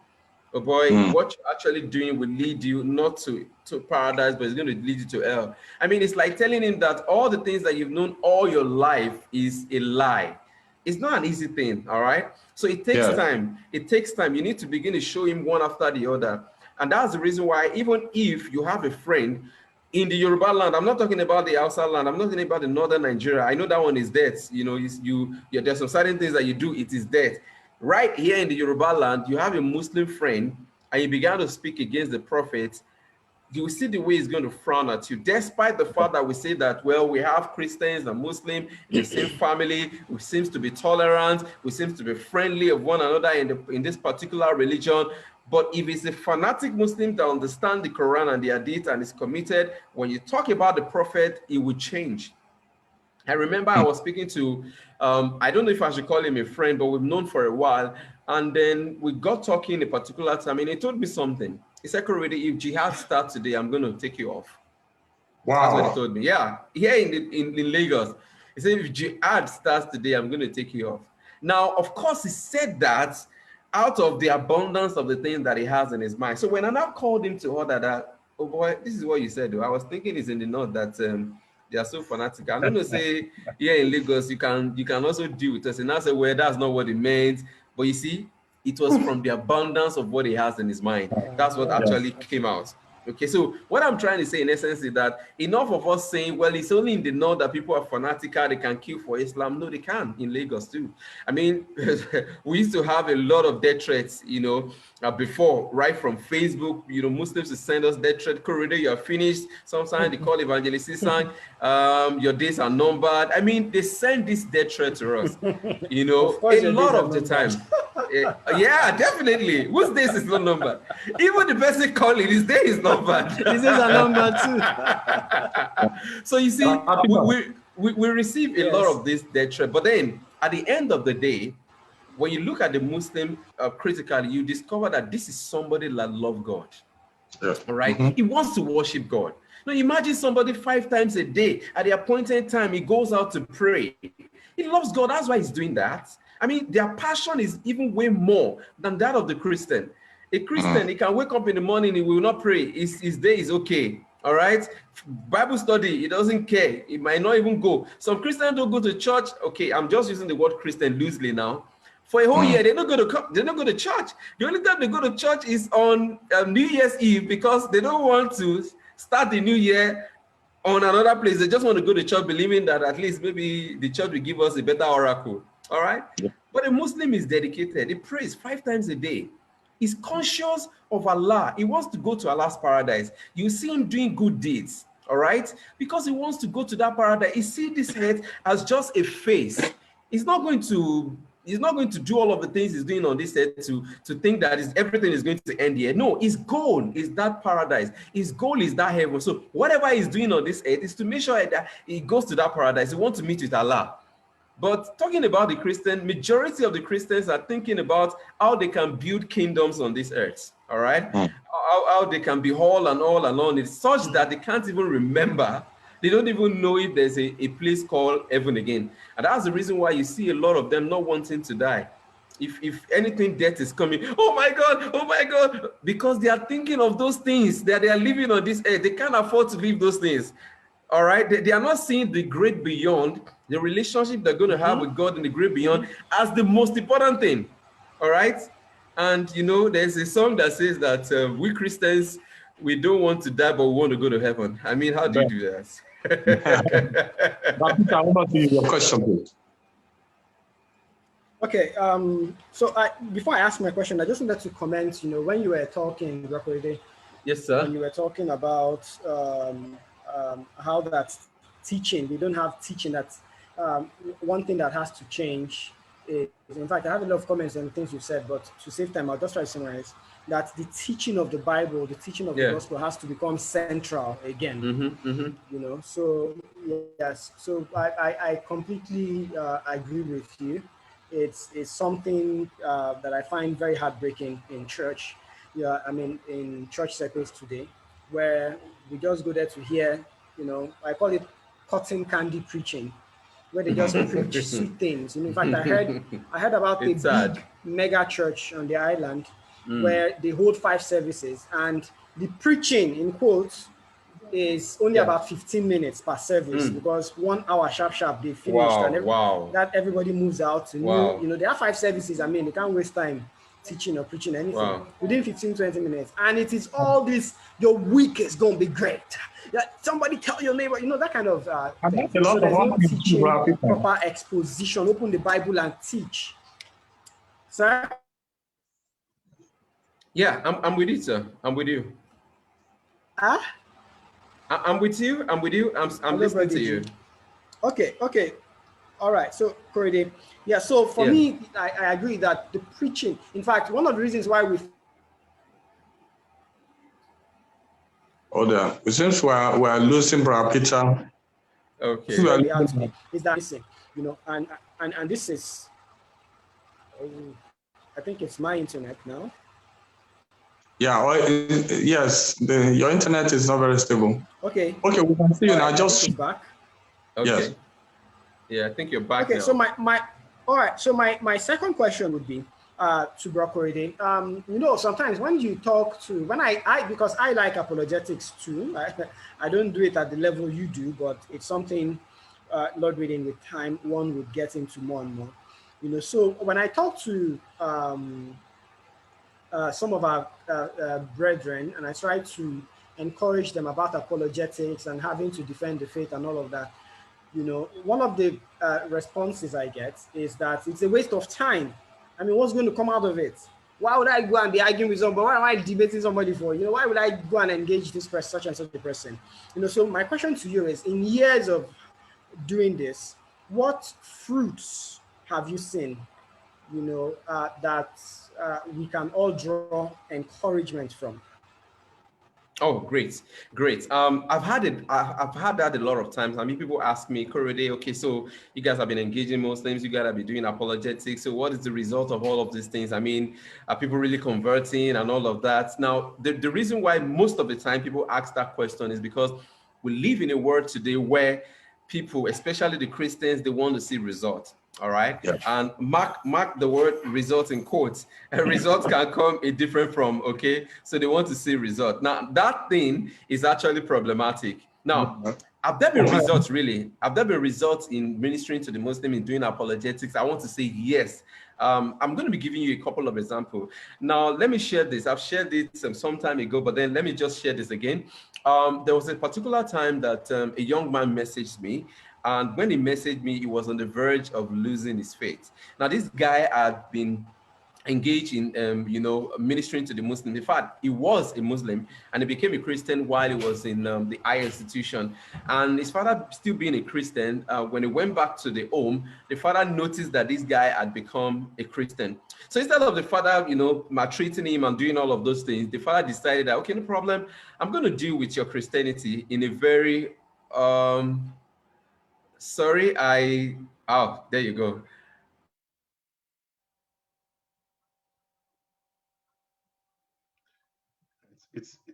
Oh boy, what you're actually doing will lead you not to paradise, but it's going to lead you to hell. I mean, it's like telling him that all the things that you've known all your life is a lie. It's not an easy thing, all right? So it takes time. It takes time. You need to begin to show him one after the other. And that's the reason why, even if you have a friend in the Yoruba land, I'm not talking about the outside land, I'm not talking about the northern Nigeria. I know that one is death. You know, there's some certain things that you do, it is death. Right here in the Yoruba land, you have a Muslim friend, and you began to speak against the Prophet, you will see the way he's going to frown at you, despite the fact that we say that, well, we have Christians and Muslims in the same family, we seem to be tolerant, we seem to be friendly of one another in this particular religion. But if it's a fanatic Muslim that understands the Quran and the Hadith and is committed, when you talk about the Prophet, it will change. I remember I was speaking to, I don't know if I should call him a friend, but we've known for a while. And then we got talking a particular time, and he told me something. He said, Korede, if jihad starts today, I'm going to take you off. Wow. That's what he told me. Yeah, here in Lagos. He said, if jihad starts today, I'm going to take you off. Now, of course, he said that out of the abundance of the things that he has in his mind. So when I now called him to order that, oh boy, this is what you said, though. I was thinking it's in the north that they are so fanatic. I'm going to say, here in Lagos, you can also deal with us. And I said, well, that's not what it meant. But you see, it was from the abundance of what he has in his mind. That's what actually came out. Okay, so what I'm trying to say in essence is that enough of us saying, well, it's only in the north that people are fanatical, they can kill for Islam. No, they can in Lagos too. I mean, we used to have a lot of death threats, before, right from Facebook, Muslims to send us death threat. Korede, you are finished. Sometimes they call evangelist Sang, your days are numbered. I mean, they send this death threat to us, Of course, a lot of the time. Yeah, definitely. Whose days is not numbered? Even the person calling, his day is numbered. His days are numbered too. So you see, we receive a lot of this death threat, but then at the end of the day, when you look at the Muslim critically, you discover that this is somebody that loves God. Yeah. All right, he wants to worship God. Now imagine somebody 5 times a day at the appointed time, he goes out to pray. He loves God. That's why he's doing that. I mean, their passion is even way more than that of the Christian. A Christian, he can wake up in the morning, he will not pray. His day is okay. All right. Bible study, he doesn't care. He might not even go. Some Christians don't go to church. Okay, I'm just using the word Christian loosely now. For a whole year, they don't go to church. The only time they go to church is on New Year's Eve, because they don't want to start the new year on another place. They just want to go to church believing that at least maybe the church will give us a better oracle. All right. Yeah. But a Muslim is dedicated. He prays 5 times a day. He's conscious of Allah. He wants to go to Allah's paradise. You see him doing good deeds. All right. Because he wants to go to that paradise. He sees this head as just a face. He's not going to do all of the things he's doing on this earth to think that everything is going to end here. No, his goal is that paradise. His goal is that heaven. So whatever he's doing on this earth is to make sure that he goes to that paradise. He wants to meet with Allah. But talking about the Christian, majority of the Christians are thinking about how they can build kingdoms on this earth. All right? How they can be all and all alone. It's such that they can't even remember. They don't even know if there's a place called heaven again. And that's the reason why you see a lot of them not wanting to die. If anything, death is coming, oh my God, because they are thinking of those things that they are living on this earth. They can't afford to live those things. All right, they are not seeing the great beyond, the relationship they're going to have with God in the great beyond as the most important thing. All right, and there's a song that says that we Christians, we don't want to die, but we want to go to heaven. I mean, how do you do that? I want to your question, please. Okay, so before I ask my question, I just wanted to comment. When you were talking, Korede, yes, sir. When you were talking about how that teaching, we don't have teaching. That one thing that has to change is, in fact, I have a lot of comments on things you said, but to save time, I'll just try to summarize that the teaching of the Bible, the teaching of the gospel has to become central again. So yes, so I completely agree with you. It's something that I find very heartbreaking in church. Yeah, I mean, in church circles today, where we just go there to hear, I call it cotton candy preaching, where they just preach sweet things. In fact, I heard about a big mega church on the island where they hold 5 services, and the preaching, in quotes, is only about 15 minutes per service, because 1 hour sharp they finished, and that everybody moves out to new. There are 5 services. I mean, they can't waste time teaching or preaching anything within 15-20 minutes, and it is all this, your week is going to be great. Somebody tell your neighbor, that kind of thing. So there's no teaching, proper exposition. Open the Bible and teach. Sir? Yeah, I'm with you, sir. I'm with you. Huh? I'm with you. I'm listening to you. Okay. All right. So, Korede, yeah. So for me, I agree that the preaching. In fact, one of the reasons why we. It seems we're losing Brother Peter. Okay. Is that listen? And this is. I think it's my internet now. Yeah. Yes. Your internet is not very stable. Okay. Okay, we can see you now. Just back. Okay. Yes. Yeah, I think you're back. Okay. Now. So my second question would be to Bro Korede. Sometimes when you talk to because I like apologetics too. I don't do it at the level you do, but it's something, Lord willing, with time one would get into more and more. So when I talk to some of our brethren, and I try to encourage them about apologetics and having to defend the faith and all of that, you know, one of the responses I get is that it's a waste of time. I mean, what's going to come out of it? Why would I go and be arguing with somebody? Why am I debating somebody for? You know, why would I go and engage this person, such and such a person? You know, so my question to you is, in years of doing this, what fruits have you seen, you know, that we can all draw encouragement from? Oh, great, great. I've had it. I've had that a lot of times. I mean, people ask me, Korede, okay, so you guys have been engaging Muslims, you guys have been doing apologetics. So what is the result of all of these things? I mean, are people really converting and all of that? Now, the reason why most of the time people ask that question is because we live in a world today where people, especially the Christians, they want to see results. All right. Yeah. And mark the word results in quotes. A result can come different from, okay. So they want to see results. Now that thing is actually problematic. Now, have there been results really? Have there been results in ministering to the Muslim, in doing apologetics? I want to say yes. I'm going to be giving you a couple of examples. Now, let me share this. I've shared it some time ago, but then let me just share this again. There was a particular time that a young man messaged me. And when he messaged me, he was on the verge of losing his faith. Now, this guy had been engaged in, you know, ministering to the Muslim. In fact, he was a Muslim and he became a Christian while he was in the higher institution. And his father, still being a Christian, when he went back to the home, the father noticed that this guy had become a Christian. So instead of the father, you know, maltreating him and doing all of those things, the father decided that, okay, no problem. I'm going to deal with your Christianity in a very, sorry, oh, there you go. It's okay.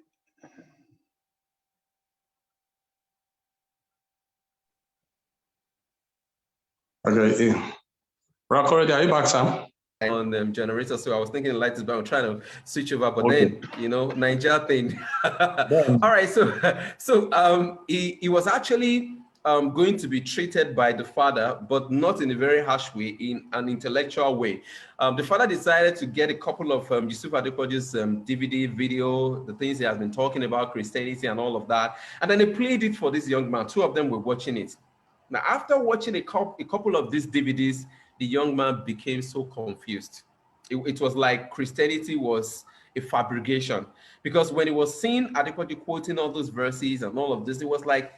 Korede, are you back, Sam? On the generator, so I was thinking light is, but I'm trying to switch over, but then, you know, Nigeria thing. All right, so he was actually going to be treated by the father, but not in a very harsh way, in an intellectual way. The father decided to get a couple of Yusuf Adepoju's DVD video, the things he has been talking about, Christianity and all of that, and then they played it for this young man. Two of them were watching it. Now, after watching a couple of these DVDs, the young man became so confused. It was like Christianity was a fabrication, because when he was seeing Adepoju quoting all those verses and all of this, it was like,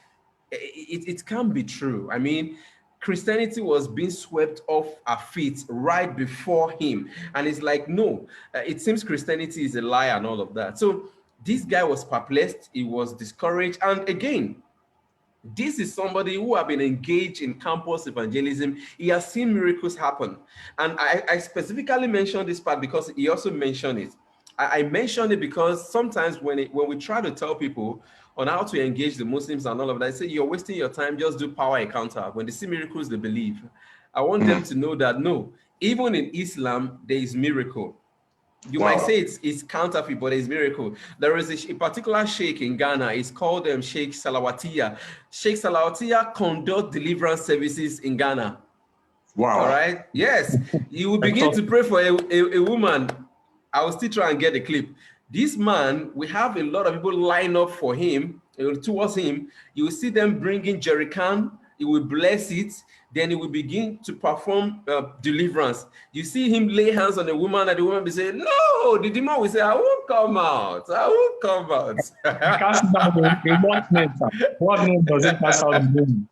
it can't be true. I mean, Christianity was being swept off our feet right before him. And it's like, no, it seems Christianity is a lie and all of that. So this guy was perplexed, he was discouraged. And again, this is somebody who have been engaged in campus evangelism. He has seen miracles happen. And I specifically mentioned this part because he also mentioned it. I mentioned it because sometimes when we try to tell people on how to engage the Muslims and all of that, I say, you're wasting your time, just do power encounter. When they see miracles, they believe. I want them to know that, no, even in Islam, there is miracle. You might say it's counterfeit, but it's miracle. There is a particular sheikh in Ghana. It's called Sheikh Salawatiya. Sheikh Salawatiya conduct deliverance services in Ghana. Wow. All right. Yes. You will begin to pray for a woman. I will still try and get the clip. This man, we have a lot of people line up for him, towards him. You will see them bringing jerry can. He will bless it. Then he will begin to perform deliverance. You see him lay hands on the woman, and the woman will say, no, the demon will say, I won't come out. I won't come out. Cast out what name? What name does it cast out the demon?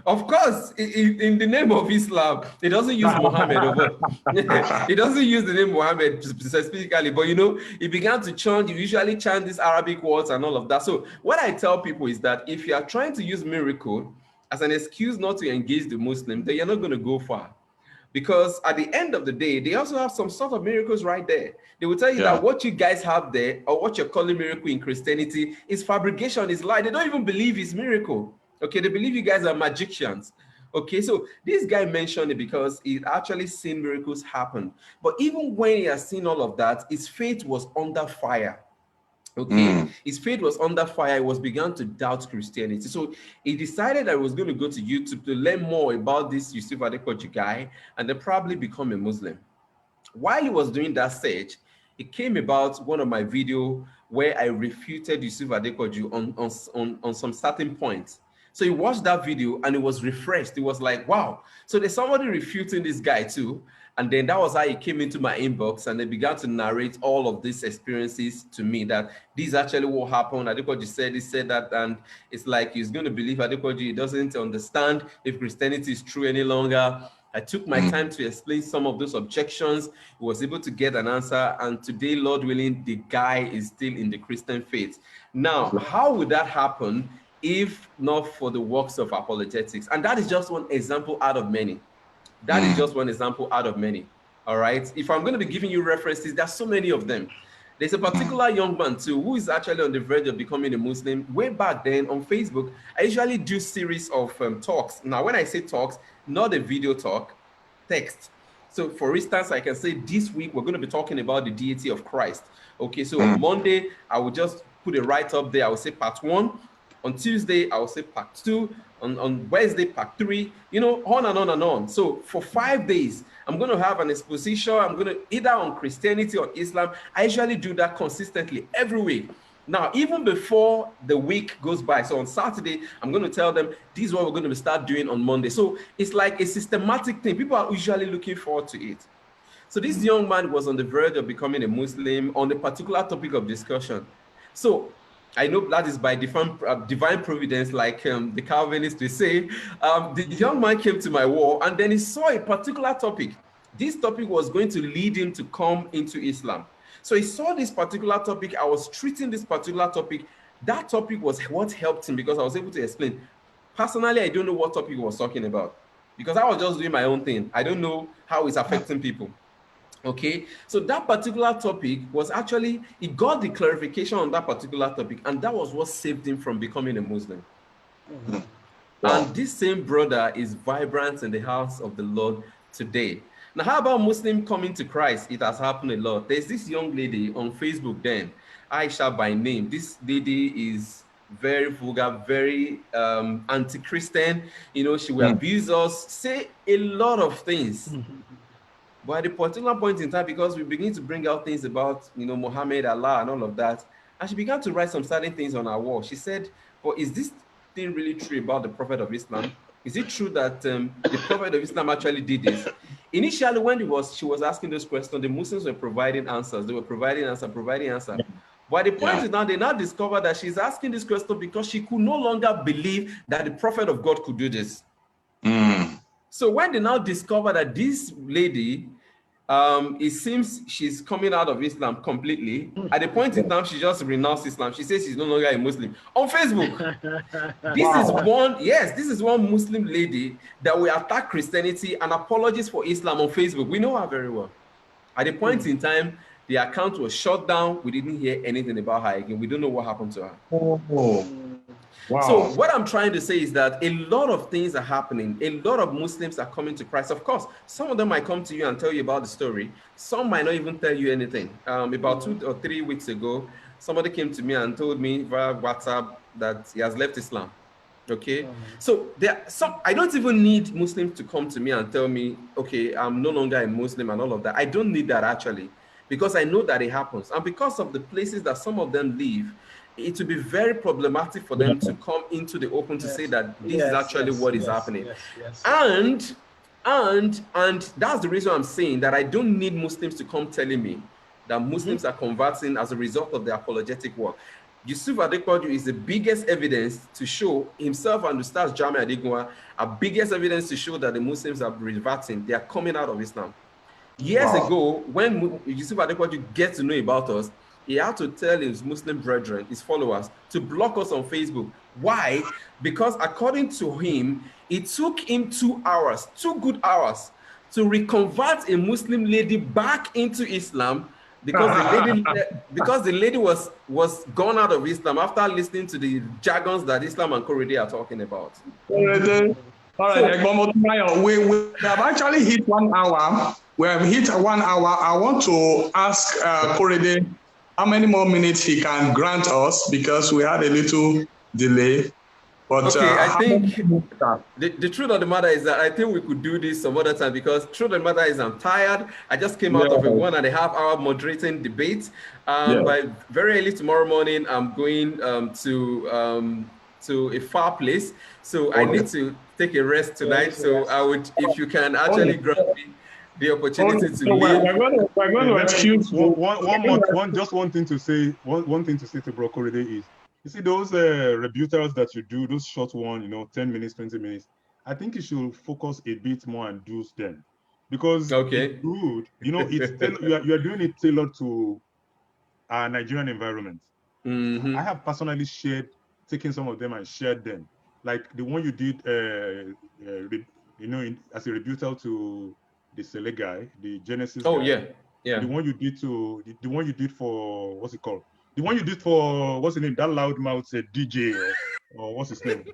Of course, in the name of Islam, it doesn't use Muhammad. It doesn't use the name Muhammad specifically, but you know, it began to chant. You usually chant these Arabic words and all of that. So what I tell people is that if you are trying to use miracle as an excuse not to engage the Muslim, then you're not going to go far. Because at the end of the day, they also have some sort of miracles right there. They will tell you that what you guys have there, or what you're calling miracle in Christianity, is fabrication, is lie. They don't even believe it's miracle. Okay, they believe you guys are magicians. Okay, so this guy mentioned it because he actually seen miracles happen. But even when he has seen all of that, his faith was under fire. Okay, his faith was under fire. He was began to doubt Christianity. So he decided that he was going to go to YouTube to learn more about this Yusuf Adepoju guy and then probably become a Muslim. While he was doing that search, It came about one of my video where I refuted Yusuf Adekoju on some certain points. So he watched that video and it was refreshed. It was like, wow. So there's somebody refuting this guy too. And then that was how he came into my inbox and they began to narrate all of these experiences to me, that this is actually what happened. Adekoju said, he said that, and it's like he's going to believe Adekoju. He doesn't understand if Christianity is true any longer. I took my time to explain some of those objections. He was able to get an answer. And today, Lord willing, the guy is still in the Christian faith. Now, how would that happen if not for the works of apologetics? And that is just one example out of many. That is just one example out of many. All right. If I'm going to be giving you references, there's so many of them. There's a particular young man too who is actually on the verge of becoming a Muslim. Way back then on Facebook, I usually do series of talks. Now, when I say talks, not a video talk, text. So for instance, I can say this week, we're going to be talking about the deity of Christ. Okay, so on Monday, I will just put a write-up there. I will say part 1. On Tuesday, I will say part 2. On Wednesday, part 3, you know, on and on and on. So for 5 days, I'm going to have an exposition. I'm going to either on Christianity or Islam. I usually do that consistently every week. Now, even before the week goes by, so on Saturday, I'm going to tell them this is what we're going to start doing on Monday. So it's like a systematic thing. People are usually looking forward to it. So this young man was on the verge of becoming a Muslim on a particular topic of discussion. So I know that is by divine providence, like the Calvinists will say. The young man came to my wall and then he saw a particular topic. This topic was going to lead him to come into Islam. So he saw this particular topic. I was treating this particular topic. That topic was what helped him because I was able to explain. Personally, I don't know what topic he was talking about because I was just doing my own thing. I don't know how it's affecting people. Okay, so that particular topic was actually, he got the clarification on that particular topic, and that was what saved him from becoming a Muslim. Wow. And this same brother is vibrant in the house of the Lord today. Now, how about Muslim coming to Christ? It has happened a lot. There's this young lady on Facebook then, Aisha by name. This lady is very vulgar, very anti-Christian. You know, she will abuse us, say a lot of things. But at a particular point in time, because we begin to bring out things about, you know, Muhammad, Allah, and all of that, and she began to write some certain things on our wall. She said, "But is this thing really true about the Prophet of Islam? Is it true that the Prophet of Islam actually did this?" Initially, when she was asking those questions, the Muslims were providing answers. They were providing answer. But at the point in time, they now discovered that she's asking this question because she could no longer believe that the Prophet of God could do this. So when they now discover that this lady, it seems she's coming out of Islam completely. At the point in time, she just renounced Islam. She says she's no longer a Muslim. On Facebook, this is one Muslim lady that will attack Christianity and apologize for Islam on Facebook. We know her very well. At the point in time, the account was shut down. We didn't hear anything about her again. We don't know what happened to her. Wow. So what I'm trying to say is that a lot of things are happening. A lot of Muslims are coming to Christ. Of course, some of them might come to you and tell you about the story. Some might not even tell you anything. About 2 or 3 weeks ago, somebody came to me and told me via WhatsApp that he has left Islam. Okay. So I don't even need Muslims to come to me and tell me, okay, I'm no longer a Muslim and all of that. I don't need that actually, because I know that it happens. And because of the places that some of them live, it will be very problematic for them to come into the open to say that this is actually what is happening. And that's the reason I'm saying that I don't need Muslims to come telling me that Muslims are converting as a result of the apologetic work. Yusuf Adekoju is the biggest evidence to show himself and Ustaz Jami Adegunwa are biggest evidence to show that the Muslims are reverting. They are coming out of Islam. Years ago, when Yusuf Adekoju gets to know about us, he had to tell his Muslim brethren, his followers, to block us on Facebook. Why? Because according to him, it took him 2 hours, 2 good hours, to reconvert a Muslim lady back into Islam because the lady was gone out of Islam after listening to the jargons that Islam and Korede are talking about. All right, we have actually hit 1 hour. We have hit 1 hour. I want to ask Korede how many more minutes he can grant us, because we had a little delay. But okay, I think the truth of the matter is that I think we could do this some other time, because truth of the matter is I'm tired. I just came out of a 1.5 hour moderating debate. By very early tomorrow morning, I'm going to a far place. So I need to take a rest tonight. So I would, if you can actually grant me the opportunity to leave. We're going to excuse just one thing to say. One thing to say to Bro Korede is, you see those rebuttals that you do, those short one, 10 minutes, 20 minutes. I think you should focus a bit more and do them, because it's good. It's you are doing it tailored to our Nigerian environment. I have personally taken some of them and shared them, like the one you did, as a rebuttal to the Sele guy, the Genesis guy. The one you did the one you did for, what's it called? The one you did for, what's his name? That loudmouth DJ, or what's his name?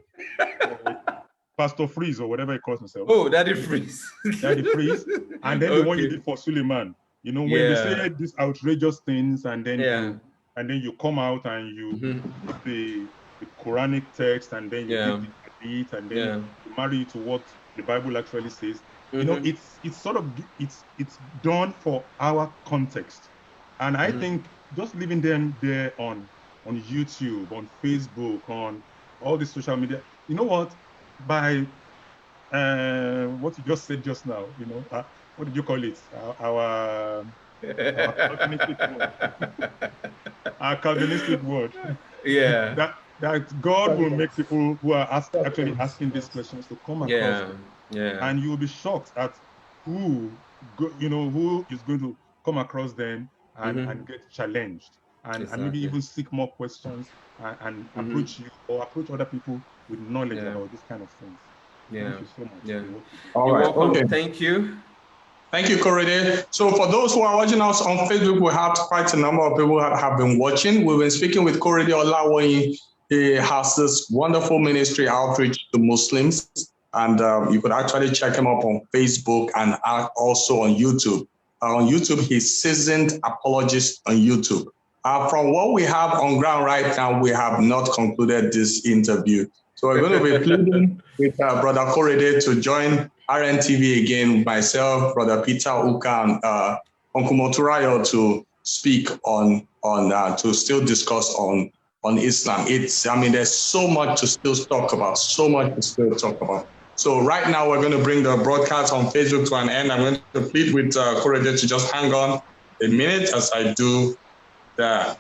Pastor Freeze, or whatever he calls himself. Oh, Daddy Freeze. Daddy Freeze. And then the one you did for Suleiman. When they say these outrageous things, and then you come out and you put the Quranic text, and then you give the hadith, and then you marry it to what the Bible actually says. It's sort of it's done for our context, and I think just leaving them there on YouTube, on Facebook, on all the social media. You know what? By what you just said just now, what did you call it? Our Calvinistic word. Our Calvinistic word. Yeah. That God will make people who are actually asking these questions to come across them. Yeah. And you will be shocked at who is going to come across them and get challenged, and maybe even seek more questions and approach you or approach other people with knowledge about this kind of things. Thank you so much. You're welcome. Okay. Thank you. Thank you, Korede. So for those who are watching us on Facebook, we have quite a number of people who have been watching. We've been speaking with Korede Olawoyin. He has this wonderful ministry outreach to Muslims. And you could actually check him up on Facebook and also on YouTube. On YouTube, he's Seasoned Apologist on YouTube. From what we have on ground right now, we have not concluded this interview. So we're going to be pleading with Brother Korede to join RNTV again, myself, Brother Peter Uka, and Uncle Moturayo to speak to still discuss on Islam. There's so much to still talk about, So right now, we're going to bring the broadcast on Facebook to an end. I'm going to plead with Korede to just hang on a minute as I do the